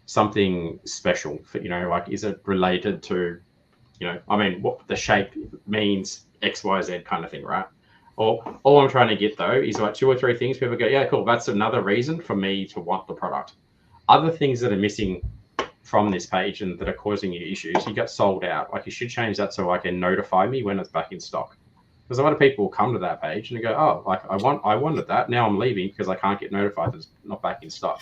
something special? For, like, is it related to, I mean, what the shape means X, Y, Z kind of thing, right? All I'm trying to get, though, is like 2 or 3 things. People go, yeah, cool. That's another reason for me to want the product. Other things that are missing from this page and that are causing you issues, you got sold out. Like, you should change that so I can notify me when it's back in stock. Because a lot of people will come to that page and they go, oh, like I wanted that. Now I'm leaving because I can't get notified that it's not back in stock.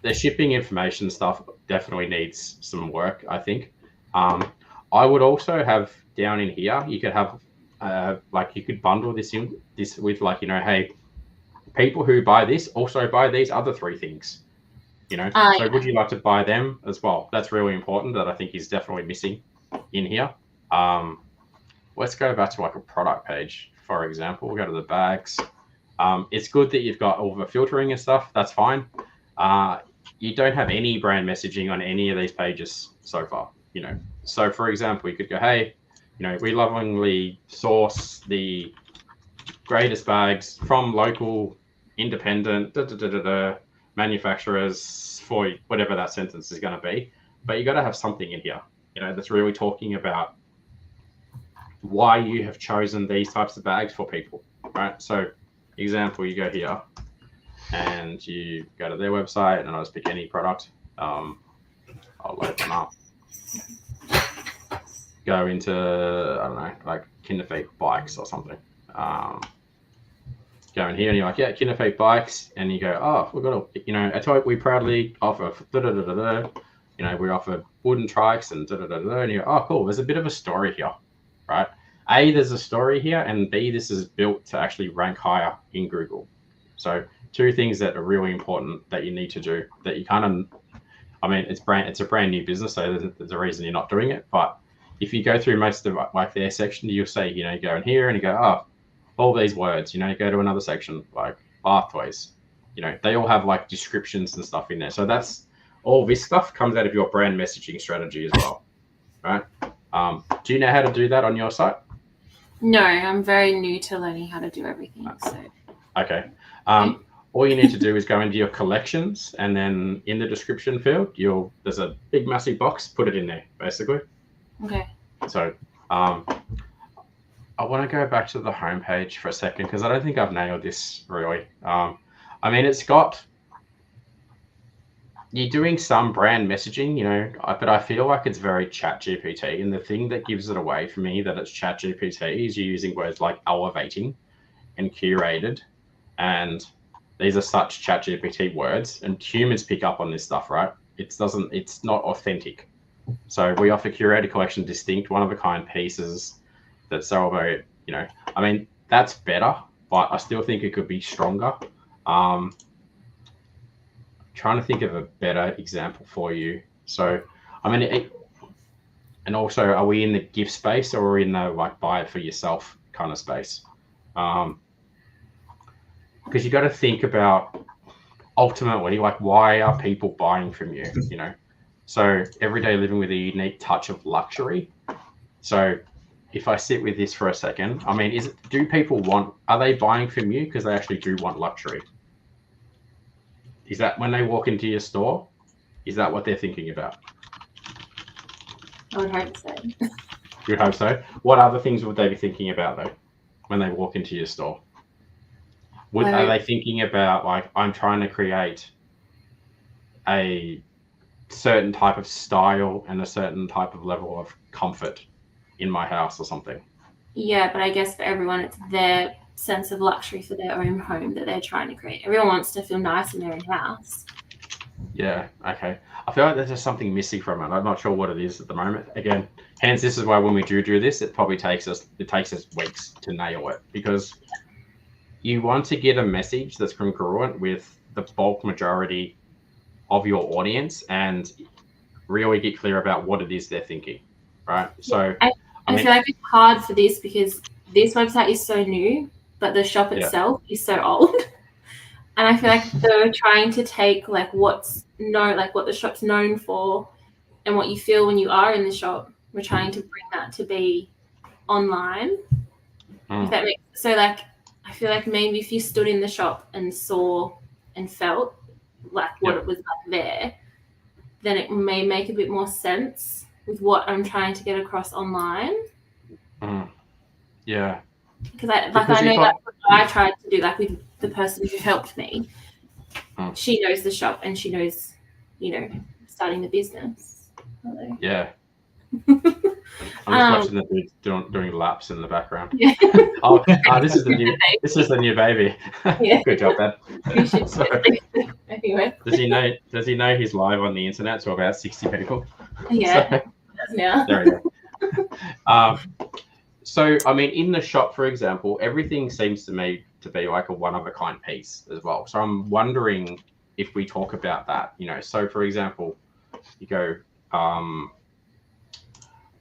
The shipping information stuff definitely needs some work, I think. I would also have down in here, you could have like you could bundle this with like, hey, people who buy this also buy these other 3 things. So would you like to buy them as well? That's really important. That I think is definitely missing in here. Let's go back to like a product page, for example. We'll go to the bags. It's good that you've got all the filtering and stuff. That's fine. You don't have any brand messaging on any of these pages so far. So for example, you could go, hey, we lovingly source the greatest bags from local independent manufacturers for whatever that sentence is going to be. But you got to have something in here, that's really talking about why you have chosen these types of bags for people, right? So example, you go here and you go to their website and I'll just pick any product. I'll load them up. Go into, I don't know, like Kinder Feet bikes or something. Go go in here and you're like, yeah, Kinefeet bikes, and you go, oh, we've got a, you know, a toy we proudly offer, you know, we offer wooden trikes and and you go, oh, cool, there's a bit of a story here, right? A, there's a story here, and B, this is built to actually rank higher in Google. So 2 things that are really important that you need to do that you kind of, I mean, it's a brand new business, so there's a reason you're not doing it. But if you go through most of like their section, you'll see, you know, you go in here and you go, oh, all these words, you know, you go to another section like bath toys, you know, they all have like descriptions and stuff in there. So that's all this stuff comes out of your brand messaging strategy as well, right? Do you know how to do that on your site? No, I'm very new to learning how to do everything. So okay. All you need to do is go into your collections, and then in the description field, there's a big massive box. Put it in there, basically. Okay. So I want to go back to the homepage for a second because I don't think I've nailed this really. I mean, you're doing some brand messaging, you know, but I feel like it's very ChatGPT. And the thing that gives it away for me that it's ChatGPT is you're using words like elevating and curated, and these are such ChatGPT words, and humans pick up on this stuff, right? It's not authentic. So we offer curated collection, distinct, one-of-a-kind pieces that sell very, you know, I mean, that's better, but I still think it could be stronger. Trying to think of a better example for you. So, I mean, and also, are we in the gift space or are we in the like buy it for yourself kind of space? Because you got to think about ultimately, like, why are people buying from you? You know, so everyday living with a unique touch of luxury. So if I sit with this for a second, I mean, are they buying from you because they actually do want luxury? Is that when they walk into your store? Is that what they're thinking about? I would hope so. You would hope so. What other things would they be thinking about though when they walk into your store? Are they thinking about like, I'm trying to create a certain type of style and a certain type of level of comfort in my house or something? Yeah, but I guess for everyone, it's their sense of luxury for their own home that they're trying to create. Everyone wants to feel nice in their own house. Yeah, okay. I feel like there's just something missing from it. I'm not sure what it is at the moment. Again, hence this is why when we do this, it probably takes us weeks to nail it, because you want to get a message that's congruent with the bulk majority of your audience and really get clear about what it is they're thinking, right? So I feel like it's hard for this because this website is so new, but the shop itself is so old. And I feel like they're trying to take like what the shop's known for and what you feel when you are in the shop. We're trying to bring that to be online. If that makes so like I feel like maybe if you stood in the shop and saw and felt like what it was like there, then it may make a bit more sense with what I'm trying to get across online. Yeah. Because I know that's what I tried to do, like with the person who helped me. She knows the shop and she knows, you know, starting the business. Yeah. I'm just watching the dude doing laps in the background. Yeah. This is the new baby. Yeah. Good job, Dad. Anyway. Does he know he's live on the internet to about 60 people? Yeah. So, does now. There we go. So, I mean, in the shop, for example, everything seems to me to be like a one-of-a-kind piece as well. So I'm wondering if we talk about that, you know. So, for example, you go,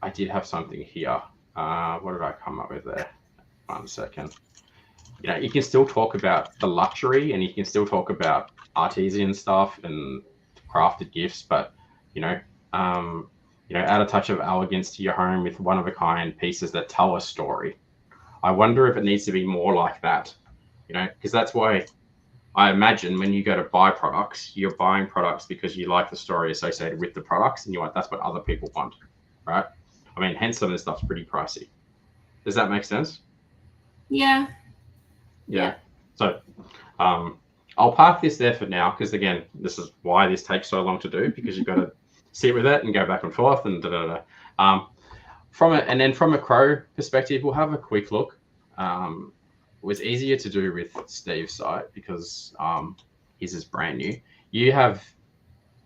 I did have something here. What did I come up with there? 1 second. You know, you can still talk about the luxury and you can still talk about artisan stuff and crafted gifts, but, add a touch of elegance to your home with one-of-a-kind pieces that tell a story. I wonder if it needs to be more like that, you know, because that's why I imagine when you go to buy products, you're buying products because you like the story associated with the products and you're like, that's what other people want, right? I mean, hence some of this stuff's pretty pricey. Does that make sense? Yeah. So I'll park this there for now because, again, this is why this takes so long to do, because you've got to sit with it and go back and forth and From a Crow perspective, we'll have a quick look. was easier to do with Steve's site because his is brand new. You have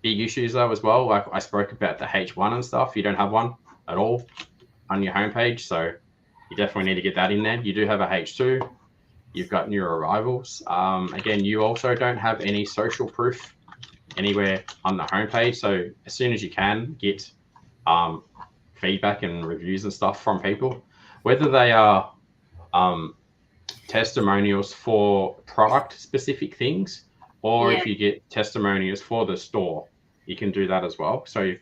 big issues though as well. Like I spoke about the H1 and stuff. You don't have one at all on your homepage, so you definitely need to get that in there. You do have a H2. You've got new arrivals. Again, you also don't have any social proof anywhere on the homepage. So as soon as you can, get feedback and reviews and stuff from people, whether they are testimonials for product specific things, or if you get testimonials for the store, you can do that as well. So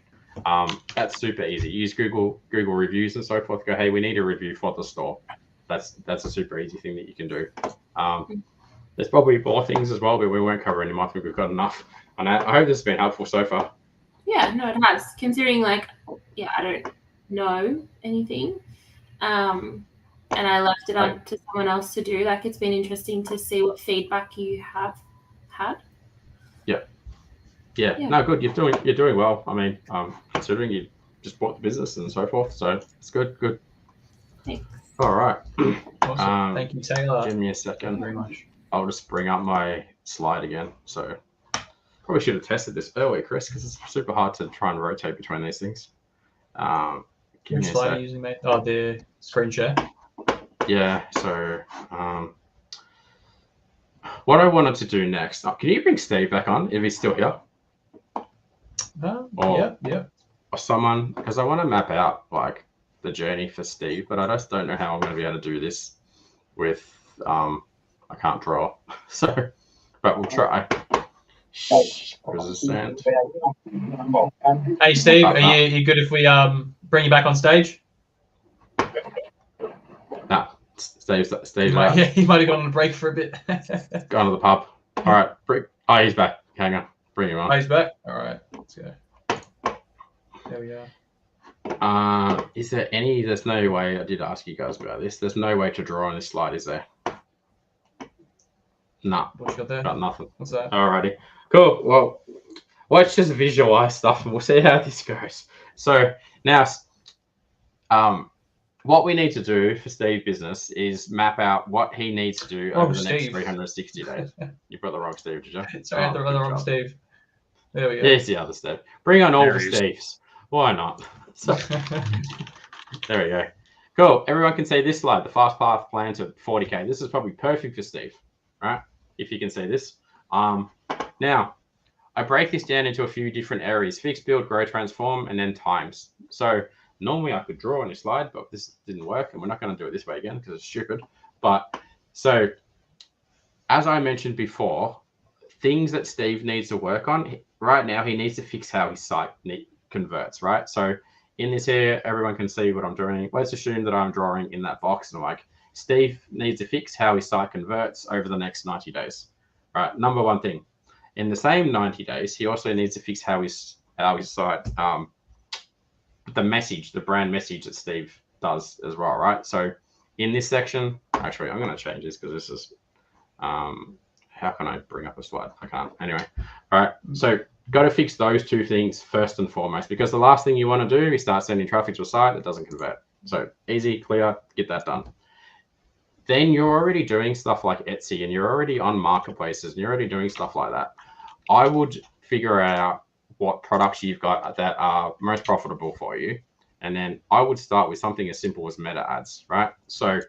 that's super easy. Use Google reviews and so forth. Go, hey, we need a review for the store. That's a super easy thing that you can do. There's probably more things as well, but we won't cover any more. I think we've got enough on that. I hope this has been helpful so far. Yeah, no, it has. Considering I don't know anything, and I left it on to someone else to do. Like, it's been interesting to see what feedback you have had. Yeah. No, good. You're doing well. I mean, considering you just bought the business and so forth, so it's good. Good. Thanks. All right. Awesome. Thank you, Taylor. Give me a second. Thank you very much. I'll just bring up my slide again. So probably should have tested this earlier, Chris, because it's super hard to try and rotate between these things. Which slide are you using, mate? Oh, the screen share. Yeah. So what I wanted to do next. Can you bring Steve back on if he's still here? Yeah. Or someone, because I want to map out like the journey for Steve, but I just don't know how I'm going to be able to do this with I can't draw. So, but we'll try. Resistant. Hey Steve, are you good if we bring you back on stage? Nah, Steve's he might have gone on a break for a bit. Gone to the pub. All right, he's back. Hang on, bring him on. Oh, he's back. All right, let's go. There we are. Is there any? There's no way. I did ask you guys about this. There's no way to draw on this slide, is there? No. What you got there? Got nothing. What's that? Alrighty. Cool. Well, let's just visualize stuff and we'll see how this goes. So now, what we need to do for Steve's business is map out what he needs to do over the next 360 days. You brought the wrong Steve, did you? Sorry, I had the wrong Steve. There we go. There's the other Steve. Bring on all the Steves. Why not? So, there we go. Cool. Everyone can see this slide, the fast path plan to 40K. This is probably perfect for Steve, right? If you can see this. Now, I break this down into a few different areas: fix, build, grow, transform, and then times. So normally I could draw on this slide, but this didn't work, and we're not going to do it this way again because it's stupid. But so, as I mentioned before, things that Steve needs to work on right now, he needs to fix how his site converts, right? So in this here, everyone can see what I'm doing. Let's assume that I'm drawing in that box and I'm like, Steve needs to fix how his site converts over the next 90 days. All right, number one thing. In the same 90 days, he also needs to fix how his site, the message, the brand message that Steve does as well, right? So in this section, actually, I'm going to change this because this is, how can I bring up a slide? I can't. Anyway, all right. So got to fix those two things first and foremost, because the last thing you want to do is start sending traffic to a site that doesn't convert. So easy, clear, get that done. Then you're already doing stuff like Etsy and you're already on marketplaces and you're already doing stuff like that. I would figure out what products you've got that are most profitable for you. And then I would start with something as simple as meta ads, right? So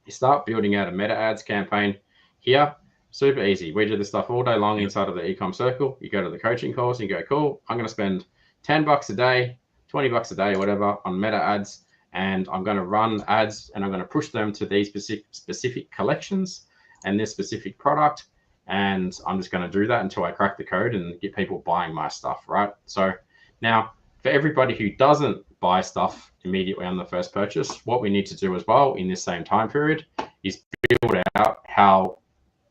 you start building out a meta ads campaign here. Super easy. We do this stuff all day long inside of the ecom circle. You go to the coaching calls and you go, cool, I'm going to spend $10 a day, $20 a day, whatever, on meta ads. And I'm going to run ads and I'm going to push them to these specific collections and this specific product. And I'm just going to do that until I crack the code and get people buying my stuff, right? So now for everybody who doesn't buy stuff immediately on the first purchase, what we need to do as well in this same time period is build out how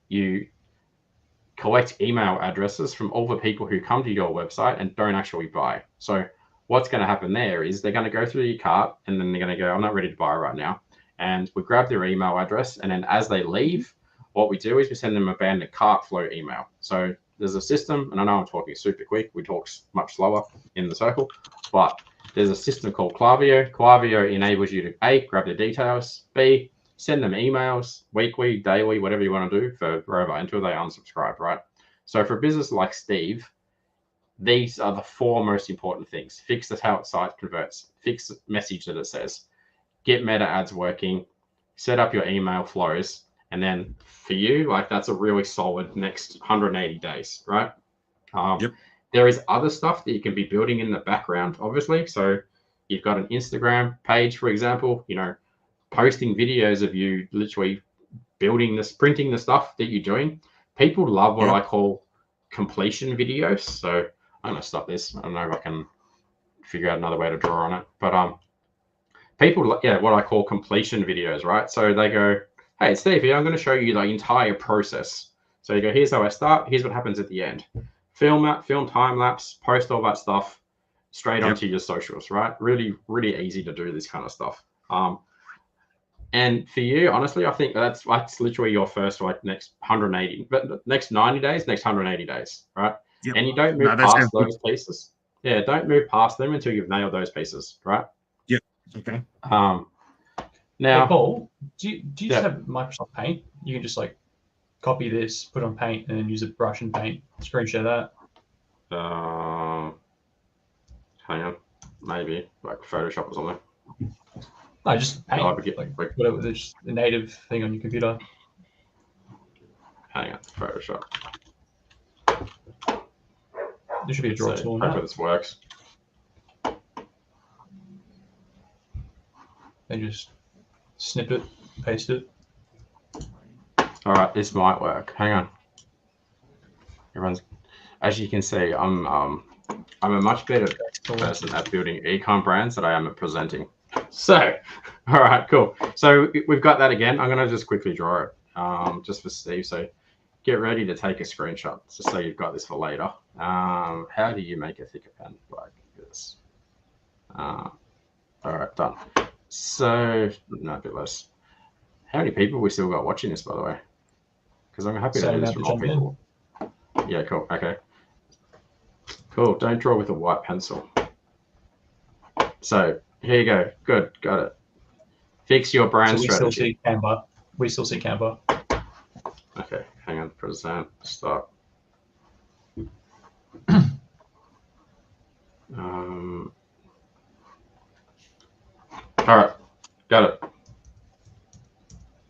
you collect email addresses from all the people who come to your website and don't actually buy. So what's going to happen there is they're going to go through your cart and then they're going to go, I'm not ready to buy right now. And we grab their email address. And then as they leave, what we do is we send them a abandoned cart flow email. So there's a system, and I know I'm talking super quick. We talk much slower in the circle, but there's a system called Klaviyo. Klaviyo enables you to A, grab the details, B, send them emails weekly, daily, whatever you want to do forever until they unsubscribe, right? So for a business like Steve, these are the 4 most important things. Fix the how site converts, fix the message that it says, get meta ads working, set up your email flows, and then for you, like that's a really solid next 180 days, right? Yep. There is other stuff that you can be building in the background, obviously. So you've got an Instagram page, for example, you know, posting videos of you literally building this, printing the stuff that you're doing. People love what I call completion videos. So I'm going to stop this. I don't know if I can figure out another way to draw on it. But people, what I call completion videos, right? So they go, hey, Steve, I'm going to show you the entire process. So you go, here's how I start. Here's what happens at the end. Film that, film time lapse, post all that stuff straight onto your socials, right? Really, really easy to do this kind of stuff. And for you, honestly, I think that's literally your first like next 180, but next 90 days, next 180 days, right? Yep. And you don't move past those pieces. Yeah, don't move past them until you've nailed those pieces, right? Yep. Okay. Now, hey, Paul, do you just have Microsoft Paint? You can just like copy this, put on Paint, and then use a brush and paint. Screen share that. Hang on, maybe like Photoshop or something. No, just Paint. Like whatever, there's the native thing on your computer. Hang on, Photoshop. There should be a draw tool. Hopefully this works. And just snip it, paste it. All right, this might work. Hang on. Everyone's, as you can see, I'm a much better person at building e-com brands than I am at presenting. So, all right, cool. So we've got that again. I'm gonna just quickly draw it, just for Steve. So get ready to take a screenshot, just so you've got this for later. How do you make a thicker pen like this? All right, done. So no, a bit less. How many people we still got watching this, by the way? Because I'm happy to do this for more people. Yeah, cool. Okay. Cool. Don't draw with a white pencil. So here you go. Good. Got it. Fix your brand strategy. Still see Canva. We still see Canva. Okay. Hang on. Present. Stop. All right. Got it.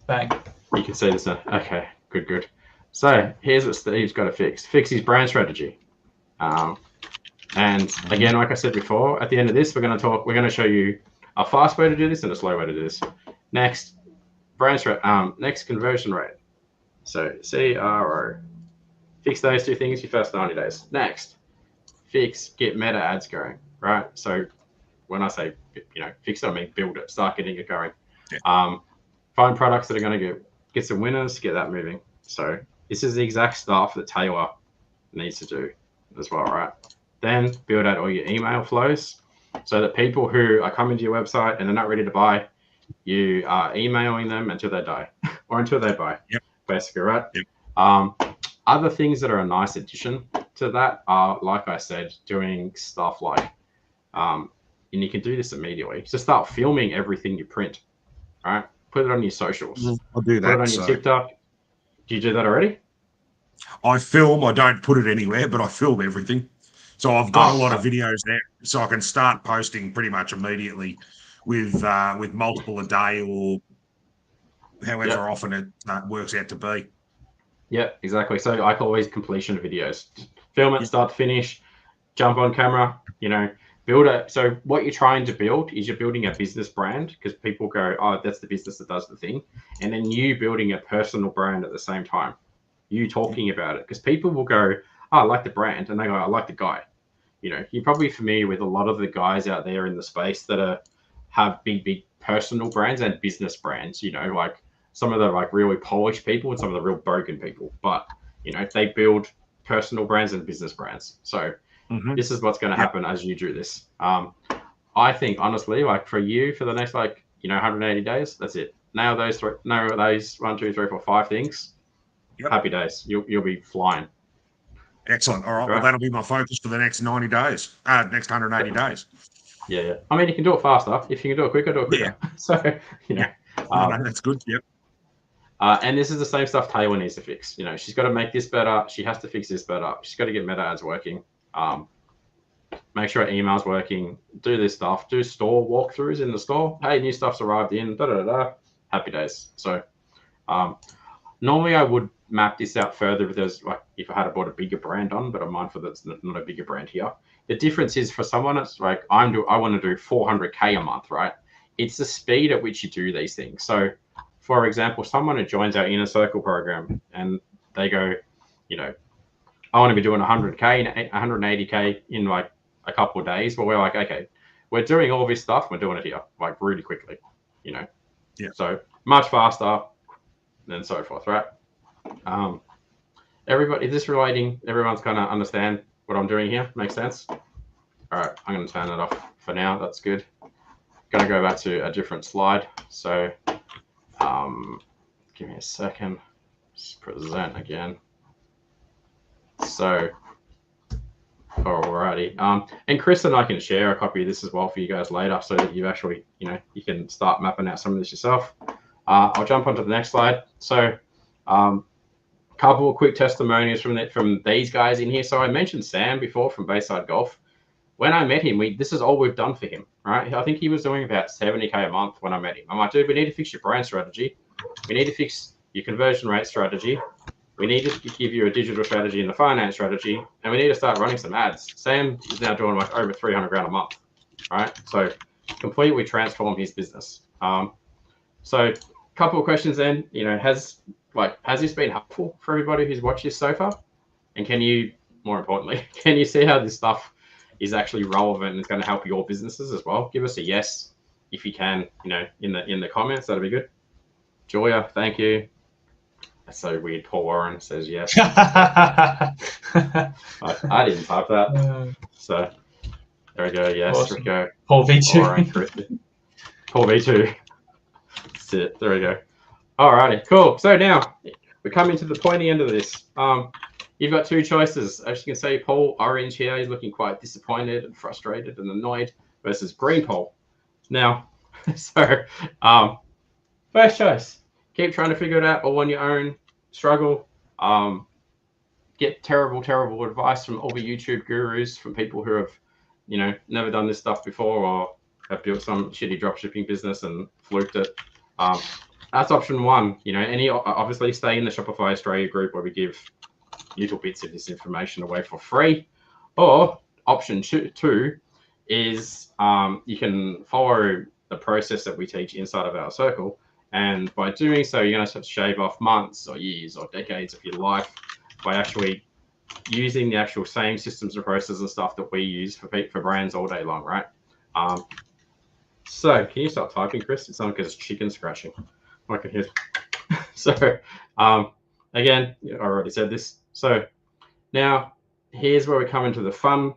Bang. You can see this now. Okay. Good. Good. So here's what Steve's got to fix. Fix his brand strategy. And again, like I said before, at the end of this, we're going to show you a fast way to do this and a slow way to do this. Next, next conversion rate. So CRO. Fix those 2 things your first 90 days. Next, get meta ads going, right? So when I say, fix it, I mean build it, start getting it going. Yeah. Find products that are going to get some winners, get that moving. So this is the exact stuff that Taylor needs to do as well, right? Then build out all your email flows so that people who are coming to your website and they're not ready to buy, you are emailing them until they die or until they buy. Yep. Basically, right? Yep. Other things that are a nice addition to that are, like I said, doing stuff like, and you can do this immediately. So start filming everything you print, right? Put it on your socials. I'll do that. Put it on your TikTok. Do you do that already? I film. I don't put it anywhere, but I film everything. So I've got a lot of videos there, so I can start posting pretty much immediately with multiple a day or however often it works out to be. Yeah, exactly. So I call always completion videos. Film it start to finish, jump on camera, build it. So what you're trying to build is you're building a business brand because people go, oh, that's the business that does the thing. And then you building a personal brand at the same time. You talking about it because people will go, oh, I like the brand. And they go, I like the guy. You're probably familiar with a lot of the guys out there in the space that have big personal brands and business brands, like some of the like really polished people and some of the real broken people. But, they build personal brands and business brands. So this is what's going to happen as you do this. I think, honestly, like for you, for the next 180 days, that's it. Nail those 1, 2, 3, 4, 5 things. Yep. Happy days. You'll be flying. Excellent. All right. Well, that'll be my focus for the next 90 days. Next 180 days. Yeah. I mean, you can do it faster. If you can do it quicker, do it quicker. Yeah. So, no, that's good. Yep. And this is the same stuff Taylor needs to fix. She's got to make this better. She has to fix this better. She's got to get meta ads working. Make sure her email's working. Do this stuff. Do store walkthroughs in the store. Hey, new stuff's arrived in. Da da da. Happy days. So normally I would map this out further if I had bought a bigger brand on, but I'm mindful that it's not a bigger brand here. The difference is for someone that's like I want to do 400K a month, right? It's the speed at which you do these things. So, for example, someone who joins our Inner Circle program and they go, I want to be doing 100K, 180K in like a couple of days. But we're like, okay, we're doing all this stuff. We're doing it here, like really quickly, Yeah. So much faster and so forth, right? Everybody, is this relating? Everyone's kind of understand what I'm doing here? Makes sense? All right, I'm going to turn that off for now. That's good. Going to go back to a different slide. So give me a second. Just present again. So, alrighty. And Chris and I can share a copy of this as well for you guys later so that you actually, you can start mapping out some of this yourself. I'll jump onto the next slide. So, couple of quick testimonials from these guys in here. So I mentioned Sam before from Bayside Golf. When I met him, this is all we've done for him, right? I think he was doing about 70K a month when I met him. I'm like, dude, we need to fix your brand strategy. We need to fix your conversion rate strategy. We need to give you a digital strategy and a finance strategy, and we need to start running some ads. Sam is now doing like over 300 grand a month, right? So completely transform his business. So a couple of questions then, has this been helpful for everybody who's watched this so far? And more importantly, can you see how this stuff is actually relevant and is going to help your businesses as well? Give us a yes if you can, in the comments. That'll be good. Julia, thank you. That's so weird. Paul Warren says yes. I didn't type that. So there we go. Yes, awesome. Rico. Paul V2. Paul V2. That's it. There we go. Alrighty, cool. So now we're coming to the pointy end of this. You've got two choices. As you can see, Paul Orange here is looking quite disappointed and frustrated and annoyed versus Green Paul. Now, so first choice. Keep trying to figure it out all on your own. Struggle. Get terrible advice from all the YouTube gurus, from people who have, never done this stuff before or have built some shitty dropshipping business and fluked it. That's option one. Obviously stay in the Shopify Australia group where we give little bits of this information away for free. Or option two is you can follow the process that we teach inside of our circle. And by doing so, you're going to have to shave off months or years or decades of your life by actually using the actual same systems and processes and stuff that we use for brands all day long, right? So can you stop typing, Chris? It's not because it's chicken scratching. I can hear. So again, I already said this. So now here's where we come into the fun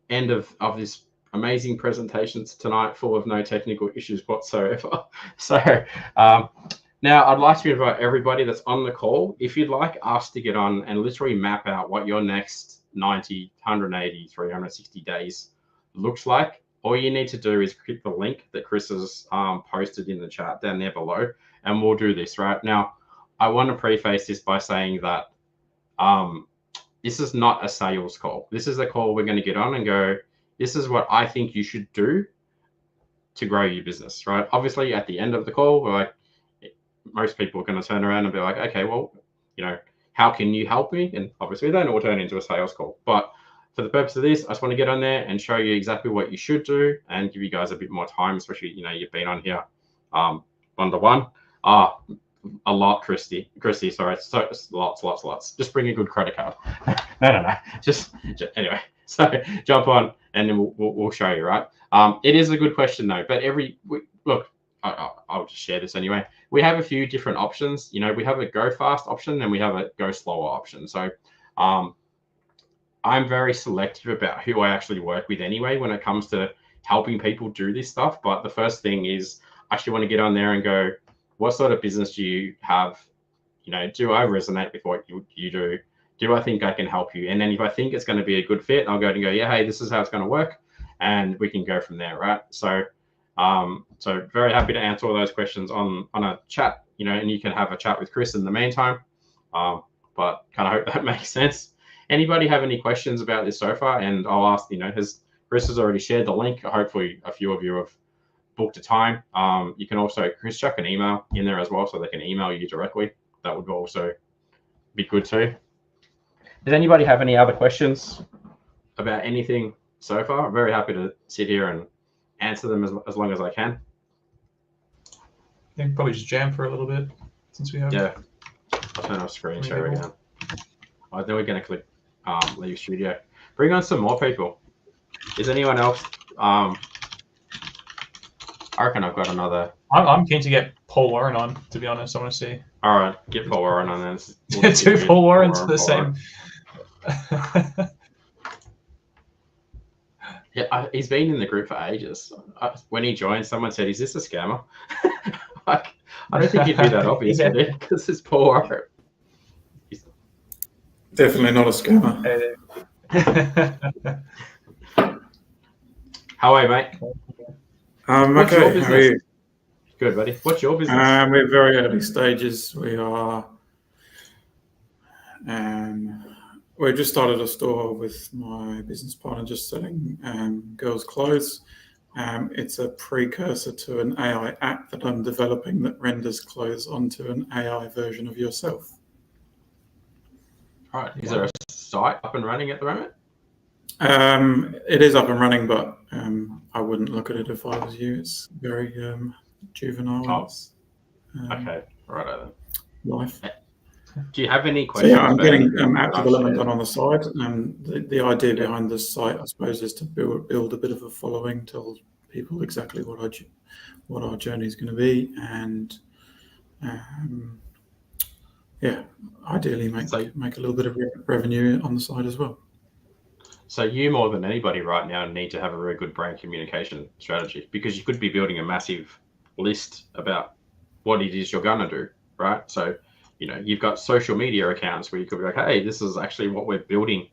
end of this amazing presentations tonight, full of no technical issues whatsoever. So now I'd like to invite everybody that's on the call, if you'd like us to get on and literally map out what your next 90, 180, 360 days looks like. All you need to do is click the link that Chris has posted in the chat down there below, and we'll do this right now. I want to preface this by saying that this is not a sales call. This is a call we're going to get on and go, this is what I think you should do to grow your business, right? Obviously, at the end of the call, we're like, most people are going to turn around and be like, okay, well, how can you help me? And obviously, then it will turn into a sales call. But for the purpose of this, I just want to get on there and show you exactly what you should do and give you guys a bit more time, especially, you've been on here one-to-one. A lot, Christy, sorry. So lots. Just bring a good credit card. No. Just anyway. So jump on and then we'll show you, right? It is a good question though. But look, I'll just share this anyway. We have a few different options. We have a go fast option and we have a go slower option. So I'm very selective about who I actually work with anyway when it comes to helping people do this stuff. But the first thing is I actually want to get on there and go, what sort of business do you have? Do I resonate with what you do? Do I think I can help you? And then if I think it's going to be a good fit, I'll go and go, yeah, hey, this is how it's going to work. And we can go from there, right? So So very happy to answer all those questions on a chat, and you can have a chat with Chris in the meantime. But kind of hope that makes sense. Anybody have any questions about this so far? And I'll ask, Chris has already shared the link. Hopefully a few of you have booked a time. You can also, Chris, chuck an email in there as well so they can email you directly. That would also be good too. Does anybody have any other questions about anything so far? I'm very happy to sit here and answer them as long as I can. I think probably just jam for a little bit since we have. Yeah, I'll turn off screen share again. I think we're going to click leave studio. Bring on some more people. Is anyone else? I reckon I've got another. I'm keen to get Paul Warren on, to be honest. I want to see. All right, get Paul Warren on then. Two Paul Warrens the same. Yeah, he's been in the group for ages. When he joined, someone said, "Is this a scammer?" I don't think he'd be that obvious, because it's Paul Warren. Definitely not a scammer. How are you, mate? What's your Okay, business? how are you? Good, buddy. What's your business? We're very early stages. We've just started a store with my business partner, just selling girls' clothes. It's a precursor to an AI app that I'm developing that renders clothes onto an AI version of yourself. All right. Is there a site up and running at the moment? It is up and running, but I wouldn't look at it if I was you. It's very juvenile. Okay, right then. Life. Do you have any questions? So yeah, I'm getting app development done on the side, and the idea behind this site, I suppose, is to build a bit of a following, tell people exactly what our journey is going to be, and ideally make a little bit of revenue on the side as well. So you more than anybody right now need to have a very good brand communication strategy, because you could be building a massive list about what it is you're going to do, right? So you've got social media accounts where you could be like, hey, this is actually what we're building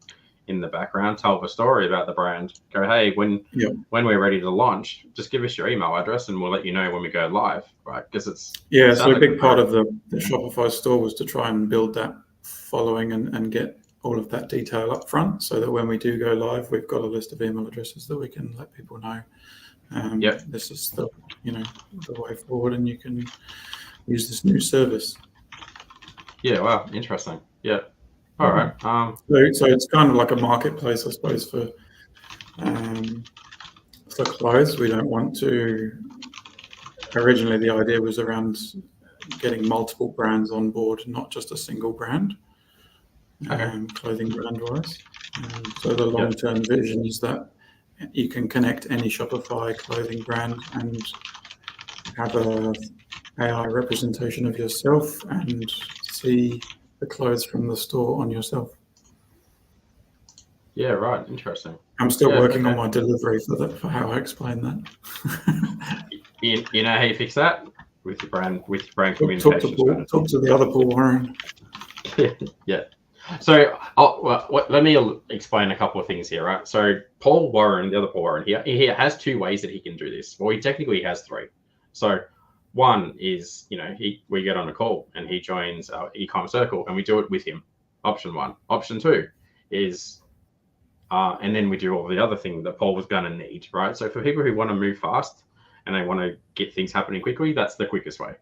in the background. Tell the story about the brand. Go, hey, when we're ready to launch, just give us your email address and we'll let you know when we go live, right? Because it's so a big part of the Shopify store was to try and build that following and get all of that detail up front, so that when we do go live, we've got a list of email addresses that we can let people know. This is the way forward, and you can use this new service. Yeah, wow, interesting. Yeah. All right. So it's kind of like a marketplace, I suppose, for clothes. We don't want to. Originally, the idea was around getting multiple brands on board, not just a single brand, clothing brand-wise. So the long-term vision is that you can connect any Shopify clothing brand and have a AI representation of yourself and see the clothes from the store on yourself. Yeah, right. Interesting. I'm still working on my delivery for how I explain that. You know how you fix that? With your brand communication. Talk to the other Paul Warren. Yeah. So let me explain a couple of things here, right? So Paul Warren, the other Paul Warren, he has two ways that he can do this. Well, he technically has three. So one is, we get on a call and he joins our eCommerce circle and we do it with him. Option one. Option two is, and then we do all the other thing that Paul was going to need, right? So for people who want to move fast and they want to get things happening quickly, that's the quickest way.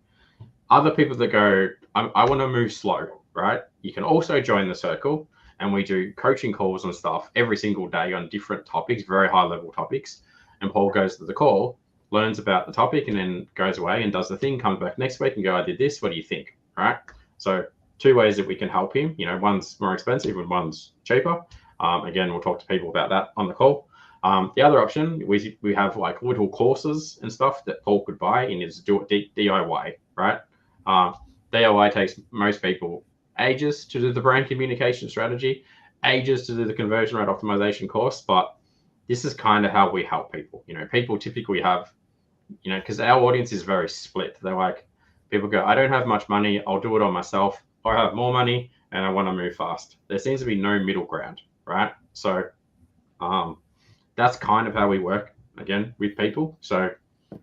Other people that go, I want to move slow, right? You can also join the circle, and we do coaching calls and stuff every single day on different topics, very high level topics. And Paul goes to the call, learns about the topic, and then goes away and does the thing, comes back next week and go, I did this, what do you think? Right? So two ways that we can help him. One's more expensive and one's cheaper. Again, we'll talk to people about that on the call. The other option, we have like little courses and stuff that Paul could buy in his DIY, right? DIY takes most people ages to do the brand communication strategy, ages to do the conversion rate optimization course, but this is kind of how we help people. People typically have, because our audience is very split. They're like, people go, I don't have much money, I'll do it on myself, or I have more money and I want to move fast. There seems to be no middle ground, right? So that's kind of how we work, again, with people. So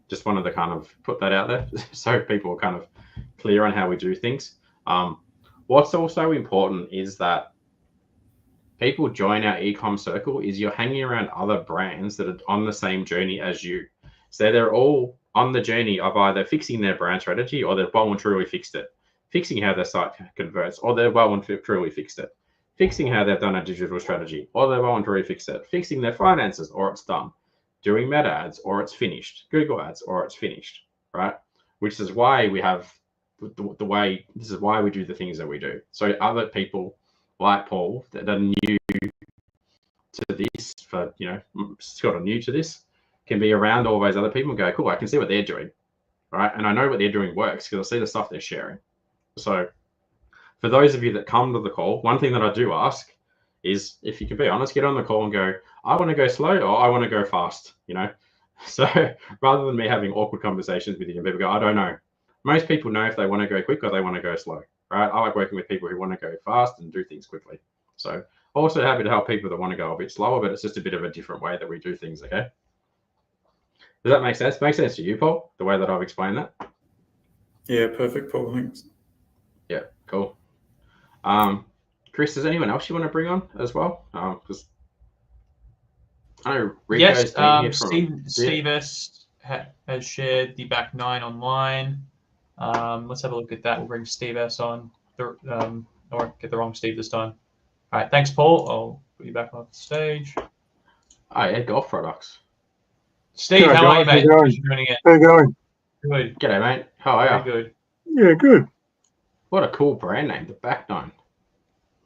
just wanted to kind of put that out there so people are kind of clear on how we do things. What's also important is that people join our ecom circle is you're hanging around other brands that are on the same journey as you. So they're all on the journey of either fixing their brand strategy or they've well and truly fixed it, fixing how their site converts, or they've well and truly fixed it, fixing how they've done a digital strategy, or they've well and truly fixed it, fixing their finances, or it's done, doing meta ads, or it's finished, Google ads, or it's finished, right? Which is why we have this is why we do the things that we do. So other people like Paul that are new to this, for sort of new to this, can be around all those other people and go, cool, I can see what they're doing, right? And I know what they're doing works because I see the stuff they're sharing. So for those of you that come to the call, one thing that I do ask is, if you can be honest, get on the call and go, I want to go slow or I want to go fast, So rather than me having awkward conversations with you and people go, I don't know. Most people know if they want to go quick or they want to go slow, right? I like working with people who want to go fast and do things quickly. So also happy to help people that want to go a bit slower, but it's just a bit of a different way that we do things, okay? Does that make sense? Make sense to you, Paul, the way that I've explained that? Yeah, perfect, Paul. Thanks. Yeah, cool. Chris, is anyone else you want to bring on as well? Because I know Rico's been here from Steve S has shared the back 9 online. Let's have a look at that. We'll bring Steve S on, or get the wrong Steve this time. All right, thanks, Paul. I'll put you back on the stage. Ed Golf Products. Steve, G'day, how are you, guys. mate? How you Thanks for joining in. How you going? Good. G'day, mate. How are you? Very good. Yeah, good. What a cool brand name, the Back 9.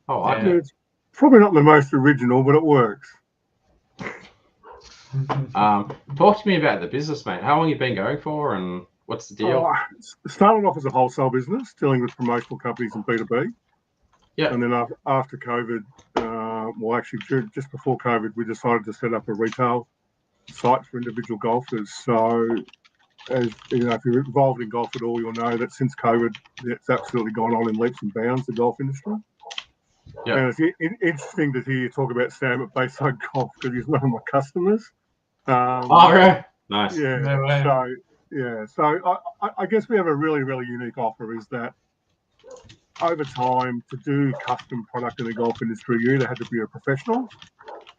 Oh, I like Yeah. it. It's probably not the most original, but it works. Talk to me about the business, mate. How long you been going for, and what's the deal? It started off as a wholesale business, dealing with promotional companies and B2B. Yeah. And then after COVID, actually just before COVID, we decided to set up a retail site for individual golfers. So, as you know, if you're involved in golf at all, you'll know that since COVID, it's absolutely gone on in leaps and bounds, the golf industry. Yeah. And it's interesting to hear you talk about Sam at Bayside Golf because he's one of my customers. Okay. Nice. Yeah. No way. So I guess we have a really, really unique offer is that over time, to do custom product in the golf industry, you either had to be a professional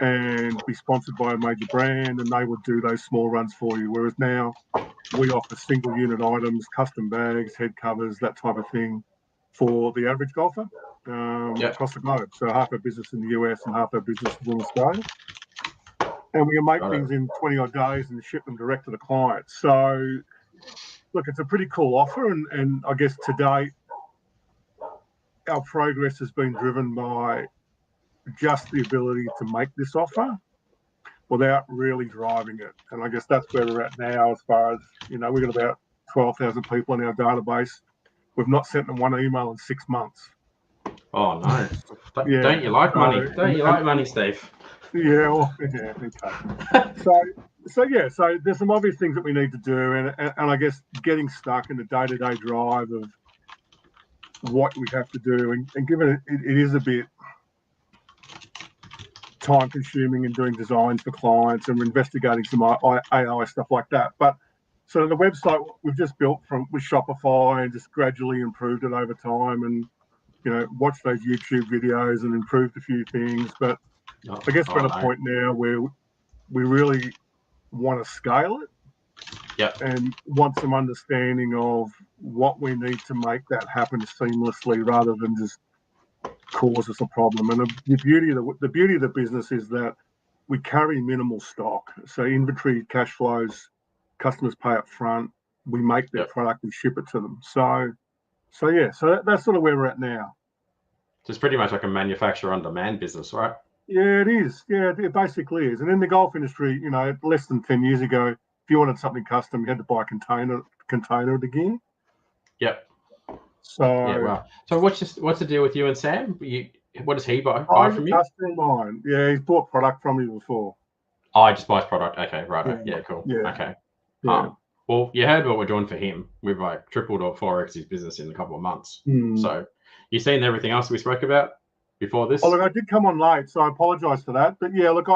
and be sponsored by a major brand, and they would do those small runs for you. Whereas now we offer single unit items, custom bags, head covers, that type of thing for the average golfer across the globe. So half our business in the US and half our business is in Australia. And we can make things in 20 odd days and ship them direct to the client. So look, it's a pretty cool offer. And I guess to date, our progress has been driven by just the ability to make this offer without really driving it. And I guess that's where we're at now as far as, we've got about 12,000 people in our database. We've not sent them one email in 6 months. Oh, no. Don't you like money? Don't you like money, Steve? Yeah, okay. So there's some obvious things that we need to do. And I guess getting stuck in the day-to-day drive of what we have to do, and given it is a bit time consuming and doing designs for clients and we're investigating some AI stuff like that. But so the website we've just built with Shopify and just gradually improved it over time and, watched those YouTube videos and improved a few things. But I guess we're at a point now where we really want to scale it. Yeah. And want some understanding of what we need to make that happen seamlessly rather than just cause us a problem. And the beauty of the business is that we carry minimal stock. So inventory, cash flows, customers pay up front, we make their product, we ship it to them. So that's sort of where we're at now. So it's pretty much like a manufacturer on demand business, right? Yeah, it is. Yeah, it basically is. And in the golf industry, less than 10 years ago, if you wanted something custom, you had to buy a container of the gear. Yep. So yeah, wow. So what's the deal with you and Sam? What does he buy from you? Custom mine. Yeah, he's bought product from me before. Oh, he just buys product. Okay, right. Yeah, cool. Yeah. Okay. Yeah. Well, you heard what we're doing for him. We've tripled or 4x his business in a couple of months. So you've seen everything else we spoke about before this? Oh, look, I did come on late, so I apologise for that. But yeah, look,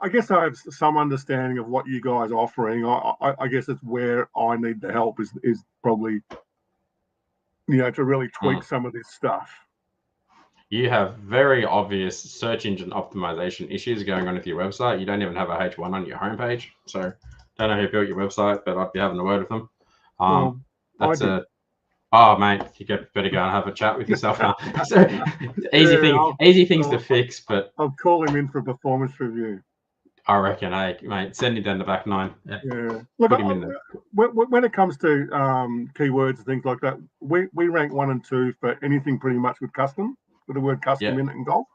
I guess I have some understanding of what you guys are offering. I guess it's where I need the help is probably, to really tweak some of this stuff. You have very obvious search engine optimization issues going on with your website. You don't even have a H1 on your homepage. So don't know who built your website, but I'd be having a word with them. That's oh, mate, you better go and have a chat with yourself now. So, easy things to fix, but I'll call him in for a performance review. I reckon, hey, mate, send him down the back nine. Yeah. Look, put him in there. When it comes to keywords and things like that, we rank 1 and 2 for anything pretty much with custom, with the word custom in it in golf.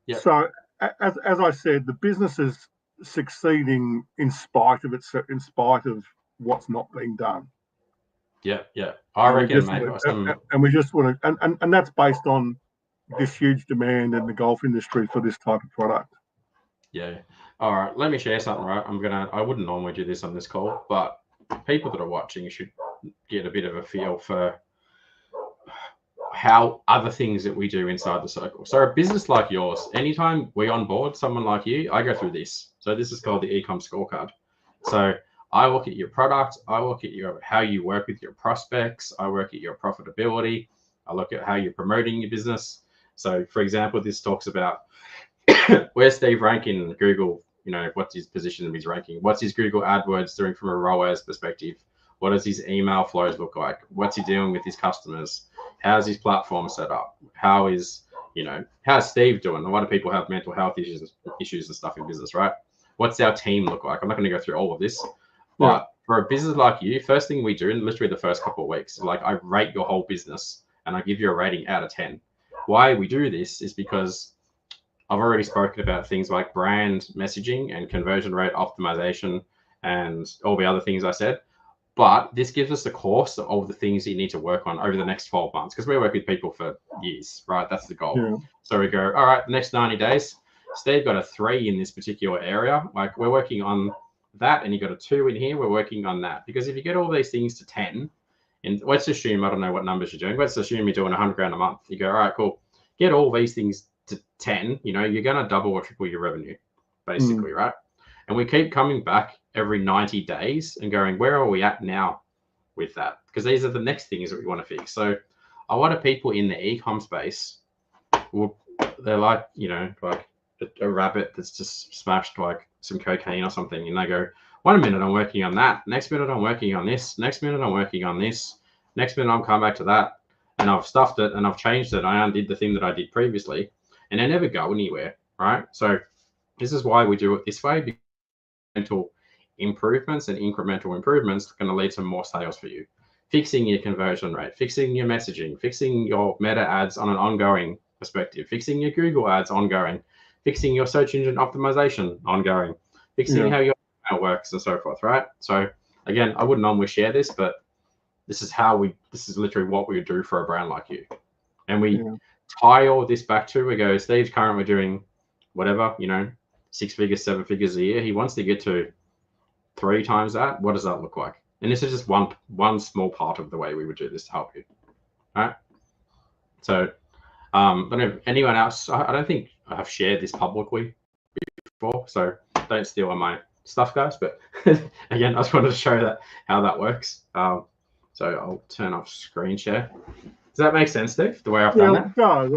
Yeah. So, as I said, the business is succeeding in spite of what's not being done. Yeah. I reckon, mate. And we just want to, and that's based on this huge demand in the golf industry for this type of product. Yeah. All right. Let me share something, right? I wouldn't normally do this on this call, but people that are watching should get a bit of a feel for how other things that we do inside the circle. So a business like yours, anytime we onboard someone like you, I go through this. So this is called the eCom scorecard. So I look at your product, I look at how you work with your prospects, I work at your profitability, I look at how you're promoting your business. So for example, this talks about where's Steve ranking Google, what's his position in his ranking? What's his Google AdWords doing from a ROAS perspective? What does his email flows look like? What's he doing with his customers? How's his platform set up? How's Steve doing? A lot of people have mental health issues and stuff in business, right? What's our team look like? I'm not going to go through all of this, but for a business like you, first thing we do in literally the first couple of weeks, like I rate your whole business and I give you a rating out of 10. Why we do this is because I've already spoken about things like brand messaging and conversion rate optimization and all the other things I said. But this gives us a course of all the things that you need to work on over the next 12 months because we work with people for years, right? That's the goal. Yeah. So we go, all right, the next 90 days, Steve got a 3 in this particular area. Like we're working on that and you got a 2 in here. We're working on that because if you get all these things to 10, and let's assume, I don't know what numbers you're doing. Let's assume you're doing $100,000 a month. You go, all right, cool. Get all these things to 10, you're going to double or triple your revenue, basically, right? And we keep coming back every 90 days and going, where are we at now with that? Because these are the next things that we want to fix. So a lot of people in the e-com space, they're like, like a rabbit that's just smashed like some cocaine or something. And they go, 1 minute I'm working on that. Next minute I'm working on this. Next minute I'm working on this. Next minute I'm coming back to that. And I've stuffed it and I've changed it. I undid the thing that I did previously. And they never go anywhere, right? So this is why we do it this way. Incremental improvements and incremental improvements are going to lead to more sales for you. Fixing your conversion rate, fixing your messaging, fixing your meta ads on an ongoing perspective, fixing your Google ads ongoing, fixing your search engine optimization ongoing, fixing how your email works and so forth, right? So again, I wouldn't normally share this, but this is literally what we would do for a brand like you. And we tie all this back to, we go, Steve's currently doing whatever, 6 figures, 7 figures a year. He wants to get to 3 times that. What does that look like? And this is just one small part of the way we would do this to help you. All right. So, but if anyone else, I don't think I've shared this publicly before, so don't steal on my stuff, guys. But again, I just wanted to show how that works. So I'll turn off screen share. Does that make sense, Steve? The way I've done that? It does.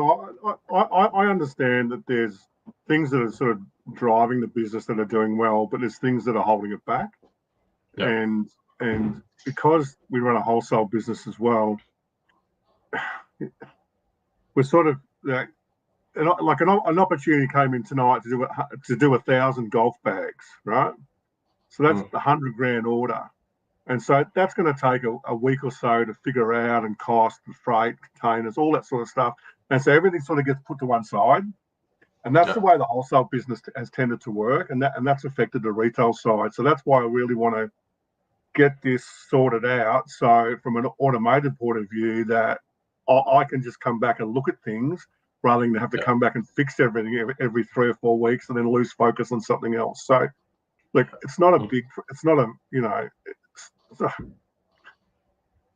I understand that there's things that are sort of driving the business that are doing well, but there's things that are holding it back. Yep. And because we run a wholesale business as well, we're sort of like an opportunity came in tonight to do 1,000 golf bags, right? So that's the $100,000 order. And so that's going to take a week or so to figure out and cost and freight, containers, all that sort of stuff. And so everything sort of gets put to one side. And that's the way the wholesale business has tended to work. And that's affected the retail side. So that's why I really want to get this sorted out. So from an automated point of view, that I can just come back and look at things rather than have to come back and fix everything every 3 or 4 weeks and then lose focus on something else. So, look, it's not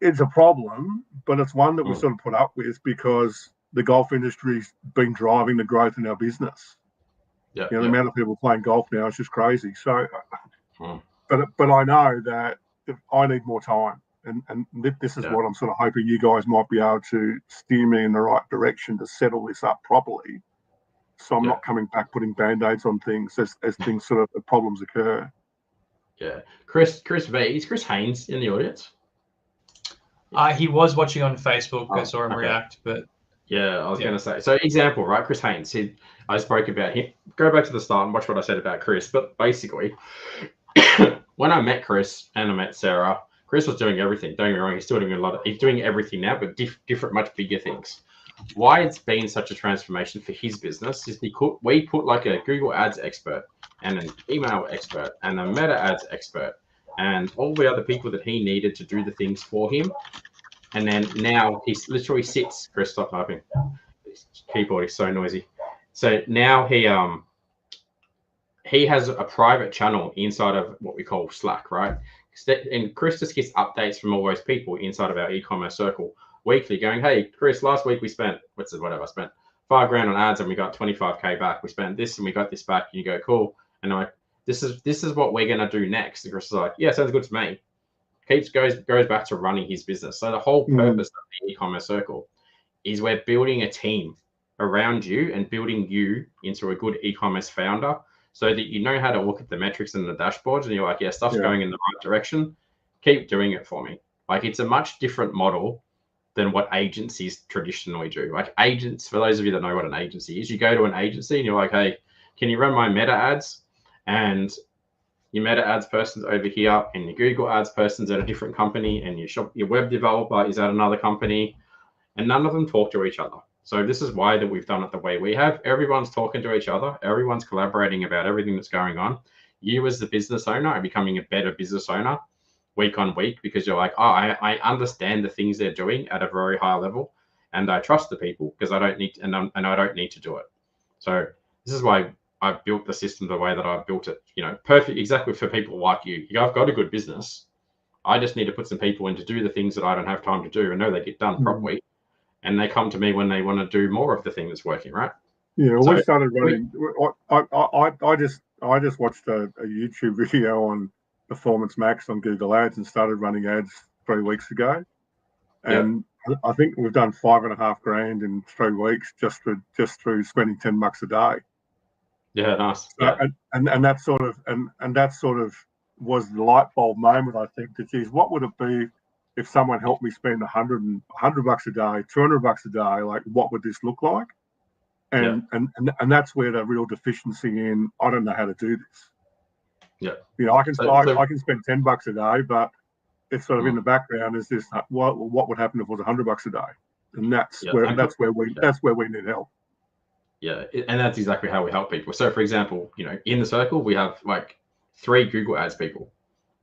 it's a problem, but it's one that we sort of put up with because the golf industry's been driving the growth in our business. Yeah. The amount of people playing golf now is just crazy. So, Hmm. but I know that if I need more time, and this is what I'm sort of hoping you guys might be able to steer me in the right direction to settle this up properly. So I'm not coming back putting band-aids on things as things sort of problems occur. Yeah. Chris V, is Chris Haynes in the audience? He was watching on Facebook. I saw him react, but yeah, I was going to say. So example, right? Chris Haynes. I spoke about him. Go back to the start and watch what I said about Chris. But basically, when I met Chris and I met Sarah, Chris was doing everything. Don't get me wrong. He's still doing he's doing everything now, but different, much bigger things. Why it's been such a transformation for his business is we put like a Google Ads expert and an email expert and a Meta Ads expert and all the other people that he needed to do the things for him. And then now he literally sits. Chris, stop typing. His keyboard is so noisy. So now he has a private channel inside of what we call Slack, right? And Chris just gets updates from all those people inside of our e-commerce circle weekly going, hey, Chris, last week we spent, I spent $5,000 on ads and we got 25K back. We spent this and we got this back. And you go, cool. And I'm like, this is what we're going to do next. And Chris is like, yeah, sounds good to me. Goes back to running his business. So the whole purpose of the e-commerce circle is we're building a team around you and building you into a good e-commerce founder so that you know how to look at the metrics and the dashboards and you're like, yeah, stuff's going in the right direction. Keep doing it for me. Like it's a much different model than what agencies traditionally do. Like agents, for those of you that know what an agency is, you go to an agency and you're like, hey, can you run my Meta ads? And your Meta ads person's over here and your Google ads person's at a different company and your web developer is at another company and none of them talk to each other. So this is why that we've done it the way we have. Everyone's talking to each other. Everyone's collaborating about everything that's going on. You as the business owner are becoming a better business owner week on week because you're like, oh, I understand the things they're doing at a very high level and I trust the people because I don't need to, and I don't need to do it. So this is why I've built the system the way that I've built it, perfect, exactly for people like you. I've got a good business. I just need to put some people in to do the things that I don't have time to do and know they get done properly. And they come to me when they want to do more of the thing that's working, right? Yeah, we started running. I just watched a YouTube video on Performance Max on Google Ads and started running ads 3 weeks ago. And I think we've done $5,500 in 3 weeks just through spending $10 a day. Yeah, nice. And that sort of was the light bulb moment. I think that, geez, what would it be if someone helped me spend $100 a day, $200 a day? Like, what would this look like? And that's where the real deficiency in. I don't know how to do this. Yeah, I can spend $10 a day, but it's sort of in the background. Is this what would happen if it was $100 a day? And that's where we need help. Yeah, and that's exactly how we help people. So, for example, in the circle, we have like 3 Google Ads people.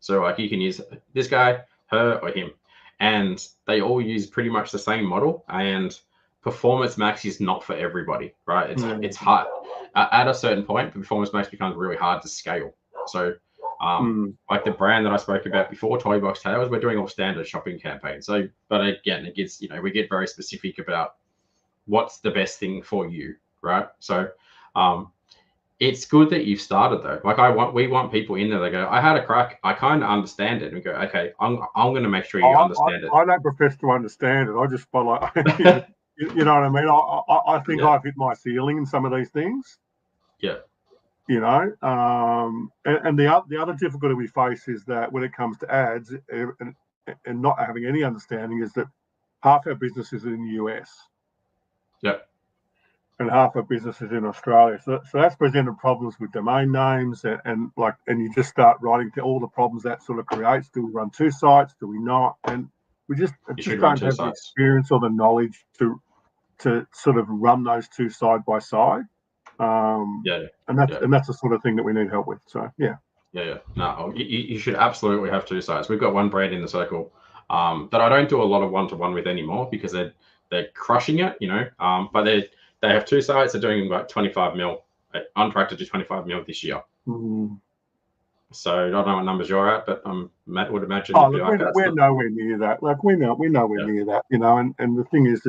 So, like, you can use this guy, her, or him, and they all use pretty much the same model. And Performance Max is not for everybody, right? It's hard at a certain point. Performance Max becomes really hard to scale. So, like the brand that I spoke about before, Toy Box Tales, we're doing all standard shopping campaigns. So, but again, it gets we get very specific about what's the best thing for you. Right. So it's good that you've started though. Like we want people in there that go, I had a crack. I kind of understand it. And we go, okay, I'm going to make sure you understand it. I don't profess to understand it. I just follow, you know what I mean? I think I've hit my ceiling in some of these things. Yeah. And the other difficulty we face is that when it comes to ads and not having any understanding is that half our business is in the US. Yep. And half our business is in Australia. So that's presented problems with domain names and you just start writing to all the problems that sort of creates. Do we run 2 sites? Do we not? And we just don't have the experience or the knowledge to sort of run those 2 side by side. And that's the sort of thing that we need help with. So yeah. No, you should absolutely have 2 sites. We've got one brand in the circle that I don't do a lot of one-to-one with anymore because they're crushing it, but they have 2 sites. They're doing like 25 mil, on track to do 25 mil this year. So I don't know what numbers you're at, but would imagine. We're nowhere near that. Like we're nowhere near that, And the thing is,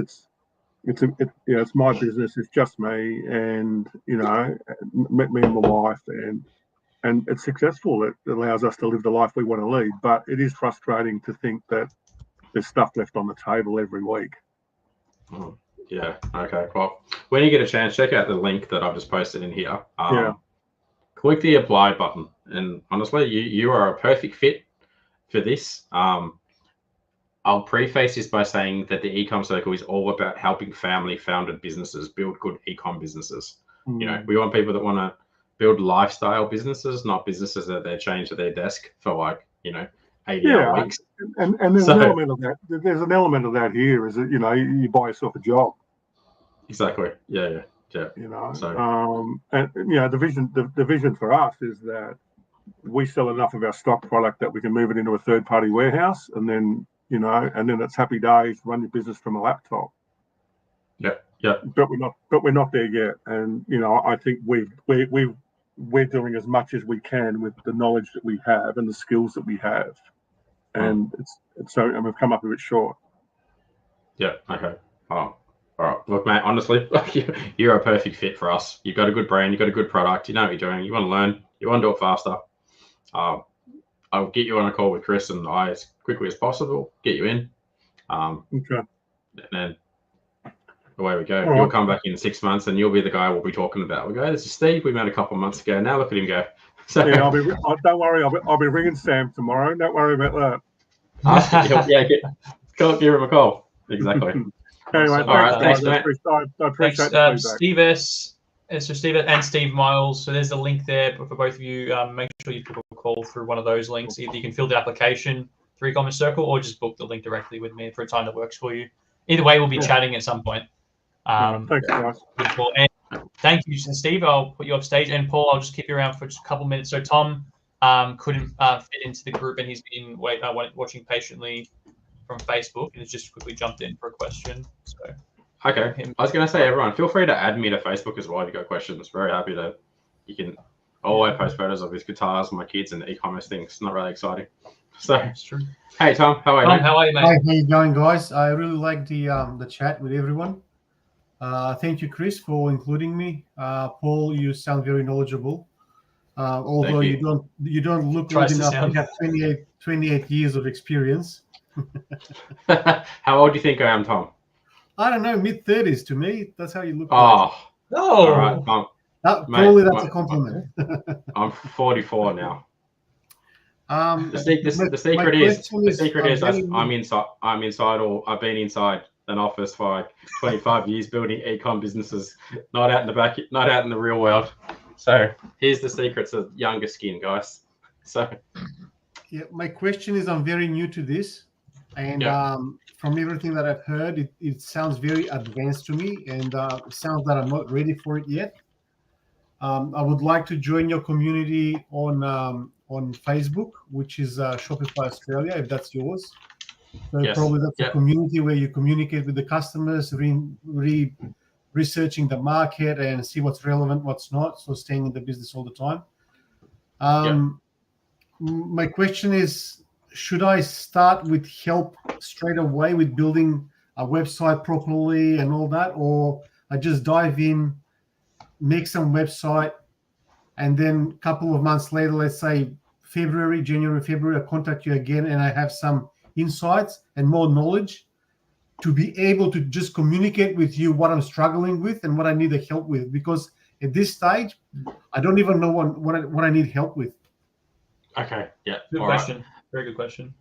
it's my business. It's just me, and me and my wife, and it's successful. It allows us to live the life we want to lead. But it is frustrating to think that there's stuff left on the table every week. Oh, yeah. Okay. Well, when you get a chance, check out the link that I've just posted in here. Click the apply button, and honestly, you are a perfect fit for this. I'll preface this by saying that the Ecom Circle is all about helping family-founded businesses build good ecom businesses. You know, we want people that want to build lifestyle businesses, not businesses that they're chained to their desk for 80-hour weeks. And there's an element of that. There's an element of that here. Is that you buy yourself a job. Exactly. Yeah. And the vision for us is that we sell enough of our stock product that we can move it into a third-party warehouse, and then it's happy days, run your business from a laptop. Yeah. But we're not there yet, and I think we're doing as much as we can with the knowledge that we have and the skills that we have, and we've come up a bit short. Yeah. Okay. Oh. All right. Look, mate, honestly, you're a perfect fit for us. You've got a good brand, you've got a good product, you know what you're doing, you want to learn, you want to do it faster. I'll get you on a call with Chris and I as quickly as possible, get you in. Okay. And then away we go. All You'll right. come back in 6 months and you'll be the guy we'll be talking about. We go, this is Steve, we met a couple of months ago. Now look at him go. So Yeah, don't worry, I'll be ringing Sam tomorrow. Don't worry about that. give him a call. Exactly. Anyway, Thanks, guys. mate. I appreciate the feedback. Steve S. So Steve and Steve Miles. So there's the link there for both of you. Make sure you book a call through one of those links. Either you can fill the application through eCommerce Circle or just book the link directly with me for a time that works for you. Either way, we'll be chatting at some point. Thanks, guys. And thank you, Steve. I'll put you off stage. And Paul, I'll just keep you around for just a couple of minutes. So Tom couldn't fit into the group, and he's been watching patiently from Facebook, and has just quickly jumped in for a question. So okay. I was going to say, everyone, feel free to add me to Facebook as well if you've got questions. Very happy to. You can always post photos of his guitars, my kids, and the e-commerce things. Not really exciting. So, that's true. Hey, Tom, how are you? Tom, how are you, mate? Hi, how you going, guys? I really like the chat with everyone. Thank you, Chris, for including me. Paul, you sound very knowledgeable. Although you don't look old enough. You have 28 years of experience. How old do you think I am, Tom? I don't know, mid-30s to me. That's how you look. Oh, no. All right, probably that's a compliment. I'm 44 now. The secret is I'm inside, or I've been inside an office for 25 years building e-com businesses, not out in the back, not out in the real world. So here's the secrets of younger skin, guys. So yeah, my question is, I'm very new to this, and from everything that I've heard, it sounds very advanced to me, and it sounds that I'm not ready for it yet. I would like to join your community on Facebook, which is Shopify Australia, if that's yours. So probably that's a community where you communicate with the customers, researching the market and see what's relevant, what's not. So staying in the business all the time. My question is, should I start with help straight away with building a website properly and all that, or I just dive in, make some website, and then a couple of months later, let's say January, February, I contact you again and I have some insights and more knowledge to be able to just communicate with you what I'm struggling with and what I need the help with, because at this stage, I don't even know what I need help with. Okay, yeah. Good question. Right. Very good question.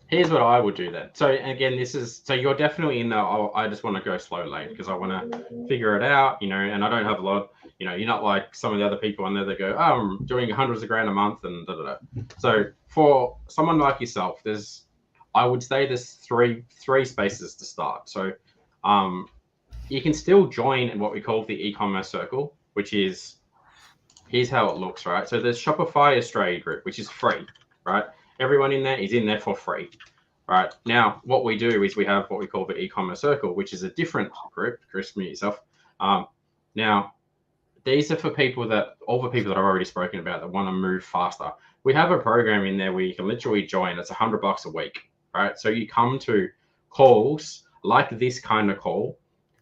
Here's what I would do then. So again, you're definitely in there. I just want to go slow lane because I want to figure it out, and I don't have a lot, you're not like some of the other people on there that go, I'm doing hundreds of grand a month and da, da, da. So for someone like yourself, I would say there's three spaces to start. So you can still join in what we call the e-commerce circle, which is, here's how it looks, right? So there's Shopify Australia group, which is free, right? Everyone in there is in there for free, right? Now, what we do is we have what we call the e-commerce circle, which is a different group. Chris, me yourself. Now, these are for all the people that I've already spoken about that want to move faster. We have a program in there where you can literally join. It's $100 a week, right? So you come to calls like this kind of call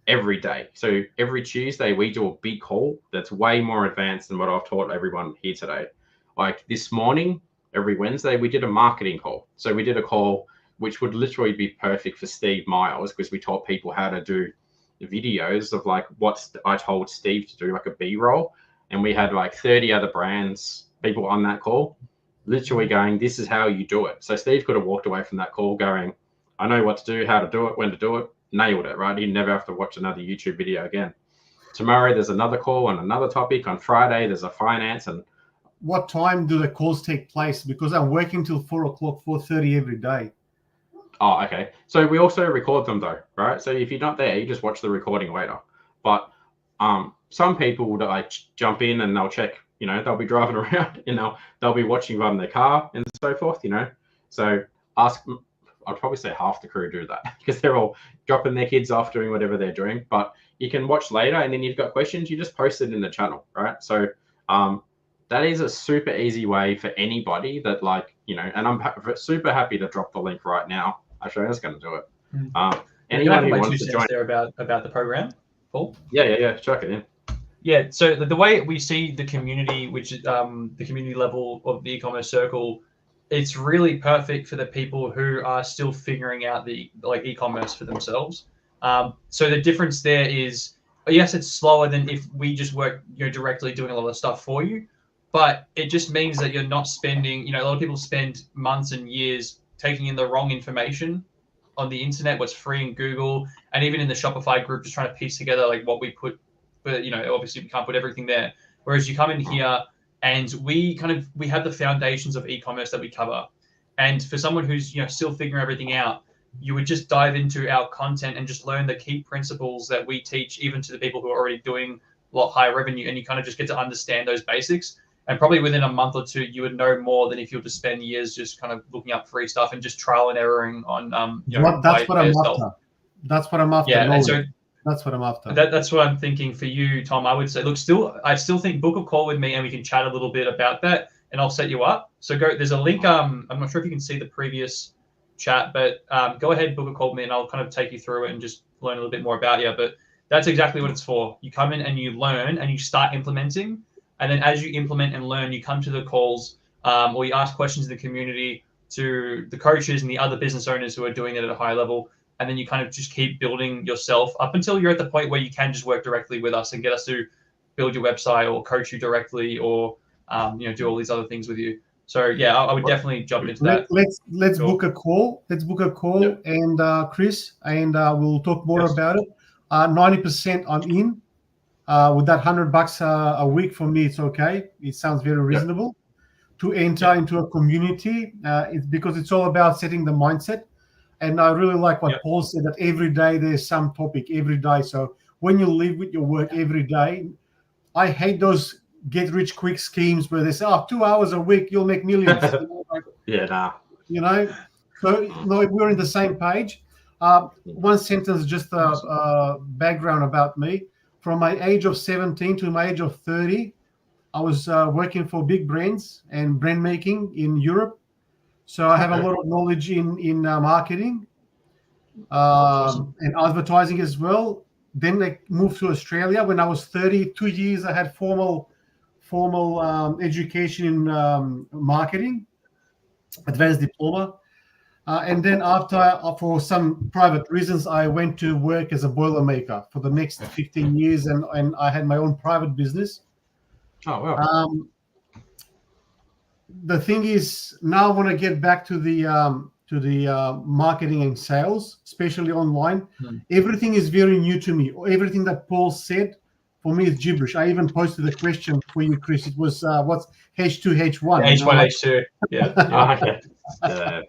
every day. So every Tuesday we do a big call that's way more advanced than what I've taught everyone here today. Like this morning, every Wednesday, we did a marketing call. So we did a call which would literally be perfect for Steve Miles, because we taught people how to do videos of like what I told Steve to do, like a B-roll. And we had like 30 other brands, people on that call, literally going, this is how you do it. So Steve could have walked away from that call going, I know what to do, how to do it, when to do it, nailed it, right? He'd never have to watch another YouTube video again. Tomorrow, there's another call on another topic. On Friday, there's a finance. And what time do the calls take place? Because I'm working till 4 o'clock, 4:30 every day. Oh, okay. So we also record them though, right? So if you're not there, you just watch the recording later. But some people would like jump in and they'll check, you know, they'll be driving around and they'll be watching from their car and so forth, you know. So I'd probably say half the crew do that because they're all dropping their kids off, doing whatever they're doing. But you can watch later, and then you've got questions, you just post it in the channel, right? So that is a super easy way for anybody that, like, you know, and I'm super happy to drop the link right now. Actually, I was going to do it. Anyone who wants to join there about the program, Paul? Yeah, chuck it in. Yeah, so the way we see the community, which is the community level of the e-commerce circle, it's really perfect for the people who are still figuring out the e-commerce for themselves. So the difference there is, yes, it's slower than if we just work, you know, directly doing a lot of stuff for you, but it just means that you're not spending, you know, a lot of people spend months and years taking in the wrong information on the internet, what's free in Google, and even in the Shopify group, just trying to piece together like what we put, but, you know, obviously we can't put everything there. Whereas you come in here and we have the foundations of e-commerce that we cover. And for someone who's, you know, still figuring everything out, you would just dive into our content and just learn the key principles that we teach, even to the people who are already doing a lot higher revenue. And you kind of just get to understand those basics. And probably within a month or two, you would know more than if you were to spend years just kind of looking up free stuff and just trial and erroring on, you know, that's what I'm after. That's what I'm after. Yeah, and so that's what I'm after. That's what I'm thinking for you, Tom. I would say, look, I still think book a call with me and we can chat a little bit about that, and I'll set you up. So there's a link. I'm not sure if you can see the previous chat, but go ahead, book a call with me, and I'll kind of take you through it and just learn a little bit more about you. But that's exactly what it's for. You come in and you learn and you start implementing. And then as you implement and learn, you come to the calls or you ask questions in the community to the coaches and the other business owners who are doing it at a high level. And then you kind of just keep building yourself up until you're at the point where you can just work directly with us and get us to build your website or coach you directly or, you know, do all these other things with you. So, yeah, I would definitely jump into that. Let's book a call. Let's book a call, yep. And Chris, and we'll talk more about it. 90% I'm in. With that $100 a week for me, it's okay. It sounds very reasonable to enter into a community. It's because it's all about setting the mindset. And I really like what Paul said, that every day there's some topic every day. So when you live with your work every day, I hate those get-rich-quick schemes where they say, 2 hours a week, you'll make millions. You know, so no, we're in the same page. One sentence, just a background about me. From my age of 17 to my age of 30, I was working for big brands and brand making in Europe. So I have a lot of knowledge in marketing and advertising as well. Then I moved to Australia when I was 30. 2 years I had formal education in marketing, advanced diploma. And then after, for some private reasons, I went to work as a boilermaker for the next 15 years, and I had my own private business. Oh, wow. The thing is, now I want to get back to the marketing and sales, especially online. Everything is very new to me. Everything that Paul said, for me, is gibberish. I even posted a question for you, Chris. It was, what's H2, H1? H1, H2, yeah.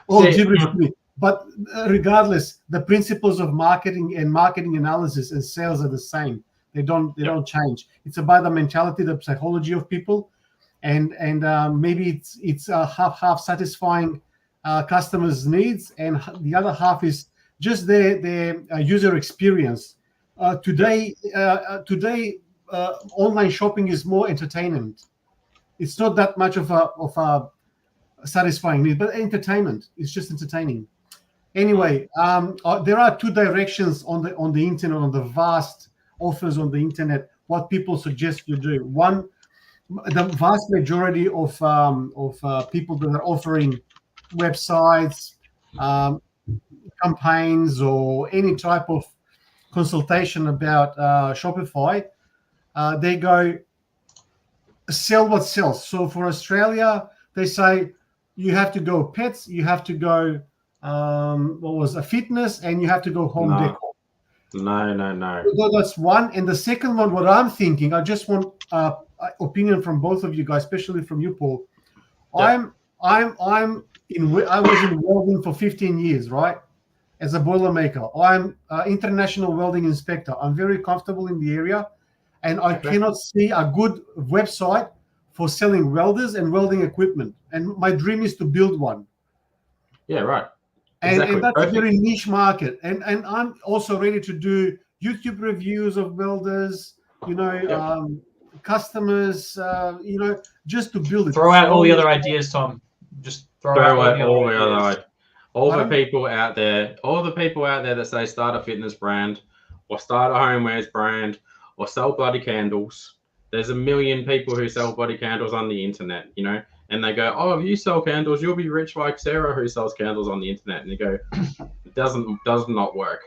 All gibberish to me. But regardless, the principles of marketing and marketing analysis and sales are the same. They don't change. It's about the mentality, the psychology of people, and maybe it's half satisfying customers' needs, and the other half is just their user experience. Today, online shopping is more entertainment. It's not that much of a satisfying need, but entertainment. It's just entertaining. Anyway, there are two directions on the internet, on the vast offers on the internet, what people suggest you do. One, the vast majority of people that are offering websites, campaigns, or any type of consultation about Shopify, they go sell what sells. So for Australia, they say you have to go pets, you have to go fitness, and you have to go home decor. No. So that's one. And the second one, what I'm thinking, I just want opinion from both of you guys, especially from you, Paul. Yeah. I was in welding for 15 years, right? As a boilermaker. I'm international welding inspector. I'm very comfortable in the area, and I cannot see a good website for selling welders and welding equipment. And my dream is to build one. Yeah, right. And, Exactly. and that's Perfect. a very niche market. And I'm also ready to do YouTube reviews of welders, customers, just to build it. Throw out all the other ideas, Tom. Just throw out all the other ideas. all the people out there that say start a fitness brand or start a homewares brand or sell bloody candles. There's a million people who sell bloody candles on the internet, and they go, oh, if you sell candles, you'll be rich like Sarah who sells candles on the internet. And they go, it does not work.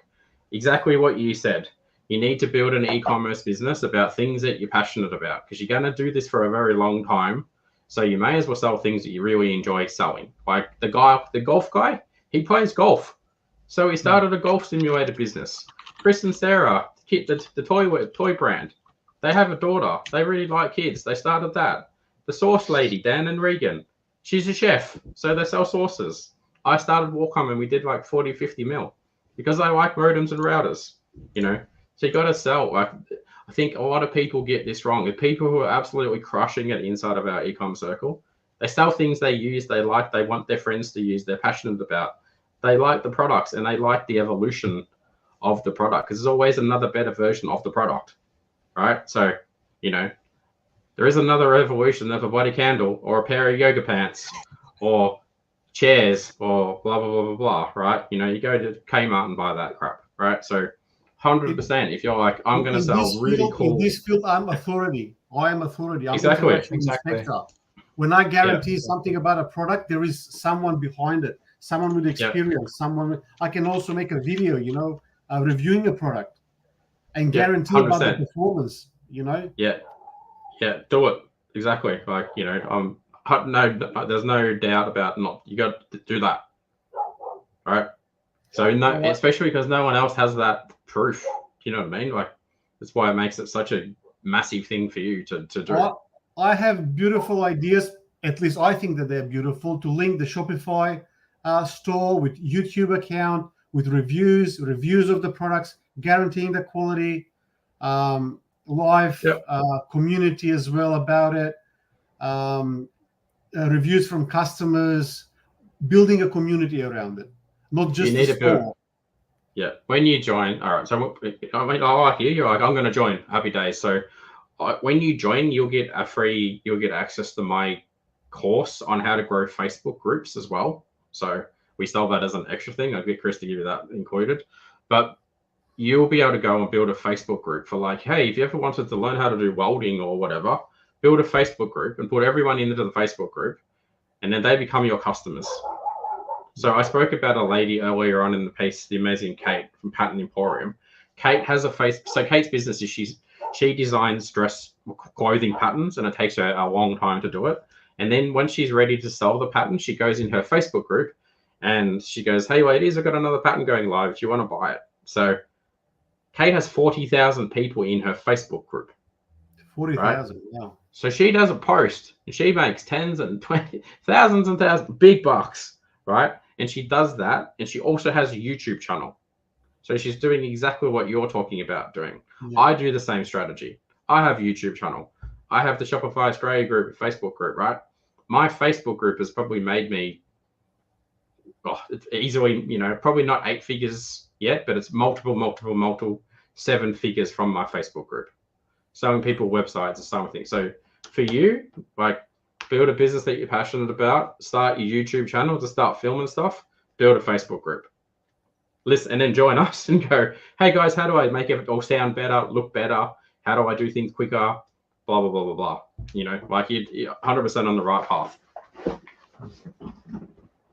Exactly what you said. You need to build an e-commerce business about things that you're passionate about, because you're going to do this for a very long time. So you may as well sell things that you really enjoy selling. Like the golf guy, he plays golf. So he started a golf simulator business. Chris and Sarah, the toy brand, they have a daughter. They really like kids. They started that. The sauce lady, Dan and Regan, she's a chef. So they sell sauces. I started Warcom and we did like 40, 50 mil because I like modems and routers, So you got to sell. Like, I think a lot of people get this wrong. The people who are absolutely crushing it inside of our e-com circle, they sell things they use, they like, they want their friends to use, they're passionate about. They like the products and they like the evolution of the product because there's always another better version of the product, right? So, there is another evolution of a bloody candle or a pair of yoga pants or chairs or blah, blah, blah, blah, blah, right? You go to Kmart and buy that crap, right? So 100%, if you're like, I'm going to sell really cool. In this field, I'm authority. I am authority. I'm Exactly. Inspector. When I guarantee something about a product, there is someone behind it, someone with experience, I can also make a video, reviewing a product and guarantee about the performance, Yeah, do it. Exactly. Like, there's no doubt about you got to do that. All right. So especially because no one else has that proof. You know what I mean? Like, that's why it makes it such a massive thing for you to do. I have beautiful ideas. At least I think that they're beautiful, to link the Shopify store with YouTube account, with reviews of the products, guaranteeing the quality, live community as well about it, reviews from customers, building a community around it, not just a store. Yeah, when you join, all right. So I like you. You're like, I'm going to join. Happy days. So when you join, you'll get access to my course on how to grow Facebook groups as well. So we sell that as an extra thing. I'll get Chris to give you that included, but you'll be able to go and build a Facebook group for like, hey, if you ever wanted to learn how to do welding or whatever, build a Facebook group and put everyone into the Facebook group, and then they become your customers. So I spoke about a lady earlier on in the piece, the amazing Kate from Pattern Emporium. Kate has so Kate's business is she designs dress clothing patterns, and it takes her a long time to do it. And then when she's ready to sell the pattern, she goes in her Facebook group and she goes, hey ladies, I've got another pattern going live. Do you want to buy it? So Kate has 40,000 people in her Facebook group. 40,000, right? Wow. So she does a post and she makes tens and 20 thousands and thousands, big bucks, right? And she does that. And she also has a YouTube channel. So she's doing exactly what you're talking about doing. Yeah. I do the same strategy. I have a YouTube channel. I have the Shopify Australia group, Facebook group, right? My Facebook group has probably made me it's easily, probably not 8 figures yet, but it's multiple 7 figures from my Facebook group. Selling people websites and something. So for you, like, build a business that you're passionate about, start your YouTube channel to start filming stuff, build a Facebook group. listen and then join us and go, hey guys, how do I make it all sound better, look better? How do I do things quicker? Blah, blah, blah, blah, blah. You know, like you're 100% on the right path.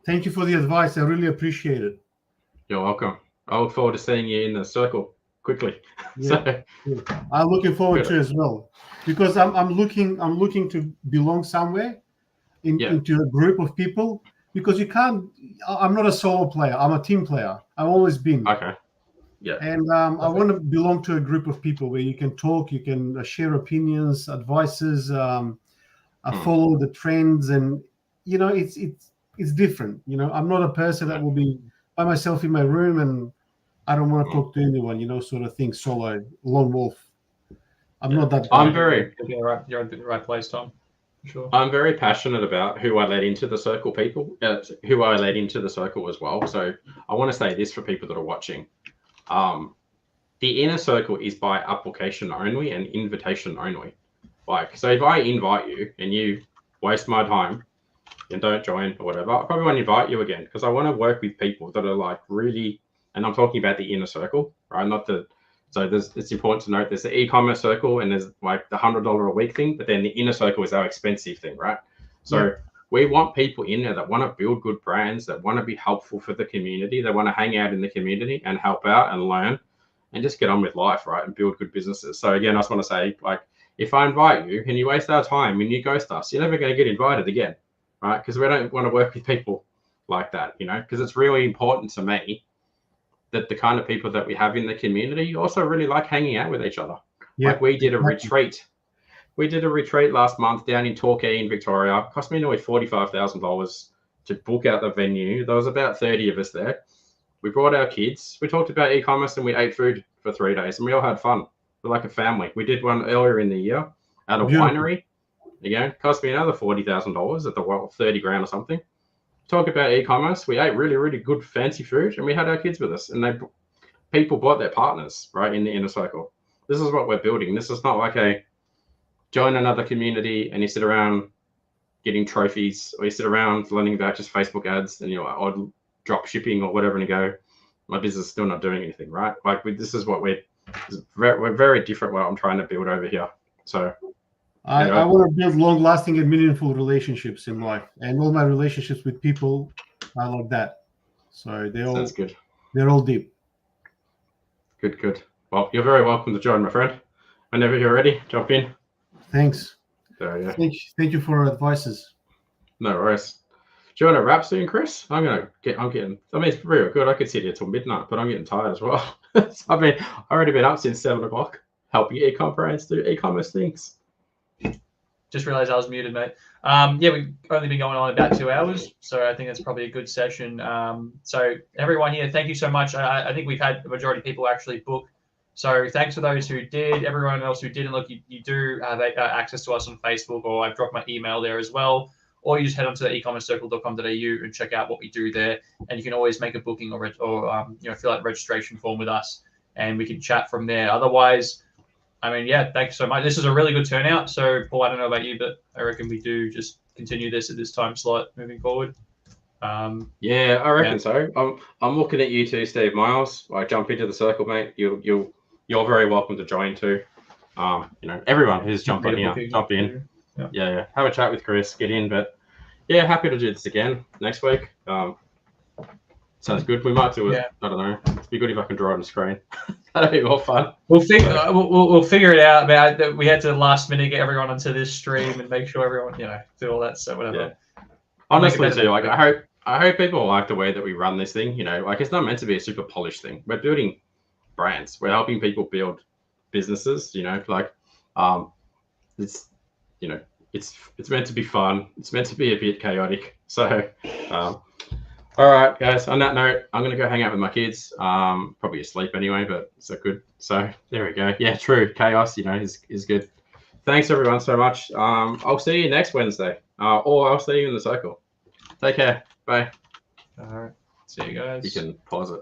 Thank you for the advice. I really appreciate it. You're welcome. I look forward to seeing you in the circle quickly. Yeah, I'm looking forward to it as well, because I'm looking to belong somewhere into a group of people, because you can't. I'm not a solo player. I'm a team player. I've always been. Okay. Yeah. And I want to belong to a group of people where you can talk, you can share opinions, advices, follow the trends, and you know it's different. You know, I'm not a person that will be by myself in my room and I don't want to talk to anyone. You know, sort of thing. Solo, lone wolf. I'm not that guy. You're in the right place, Tom. Sure. I'm very passionate about who I let into the circle who I let into the circle as well. So I want to say this for people that are watching. The inner circle is by application only and invitation only. Like, so if I invite you and you waste my time and don't join or whatever, I probably won't invite you again, because I want to work with people that are like really, and I'm talking about the inner circle, right? It's important to note there's the e-commerce circle and there's like the $100 a week thing, but then the inner circle is our expensive thing, right? So we want people in there that want to build good brands, that want to be helpful for the community, that want to hang out in the community and help out and learn and just get on with life, right? And build good businesses. So again, I just want to say, like, if I invite you and you waste our time and you ghost us, you're never going to get invited again, right? Because we don't want to work with people like that, you know, because it's really important to me that the kind of people that we have in the community also really like hanging out with each other. Yeah, like we did a retreat. We did a retreat last month down in Torquay in Victoria. It cost me nearly $45,000 to book out the venue. There was about 30 of us there. We brought our kids. We talked about e-commerce and we ate food for 3 days and we all had fun. We're like a family. We did one earlier in the year at a winery. Again, it cost me another $40,000 at the 30 grand or something. Talk about e-commerce. We ate really, really good fancy food and we had our kids with us, and people brought their partners, right, in the inner circle. This is what we're building. This is not like a join another community and you sit around getting trophies, or you sit around learning about just Facebook ads and you're like, oh, drop shipping or whatever, and you go, my business is still not doing anything, right? Like this is what we're very different what I'm trying to build over here. So I want to build long-lasting and meaningful relationships in life, and all my relationships with people are like that. So sounds good. They're all deep. Good. Well, you're very welcome to join, my friend. Whenever you're ready, jump in. Thanks. So, yeah. Thank you for advices. No worries. Do you want to wrap soon, Chris? I mean, it's real good. I could sit here till midnight, but I'm getting tired as well. I mean, I've already been up since 7 o'clock, helping e-com brands do e-commerce things. Just realized I was muted, mate. We've only been going on about 2 hours, so I think that's probably a good session. So everyone here, thank you so much. I think we've had the majority of people actually book. So thanks for those who did. Everyone else who didn't, look, you do have access to us on Facebook, or I've dropped my email there as well. Or you just head onto ecommercecircle.com.au and check out what we do there. And you can always make a booking or fill out a registration form with us, and we can chat from there. Otherwise, I mean, thanks so much. This is a really good turnout. So, Paul, I don't know about you, but I reckon we do just continue this at this time slot moving forward. I reckon so. I'm looking at you too, Steve Miles. Like, jump into the circle, mate. You're very welcome to join too. Everyone who's jumped in here, jump in. Yeah. Have a chat with Chris, get in. But happy to do this again next week. Sounds good. We might do it. I don't know. It'd be good if I can draw on the screen. That'd be more fun. We'll figure it out. About that. We had to last minute get everyone onto this stream and make sure everyone, do all that stuff. Whatever. Yeah. Honestly, too. Like, I hope people like the way that we run this thing. Like, it's not meant to be a super polished thing. We're building brands. We're helping people build businesses. It's meant to be fun. It's meant to be a bit chaotic. So. All right, guys, on that note, I'm going to go hang out with my kids. Probably asleep anyway, but so good. So there we go. Yeah, true. Chaos, is good. Thanks, everyone, so much. I'll see you next Wednesday, or I'll see you in the circle. Take care. Bye. All right. See you guys. You can pause it.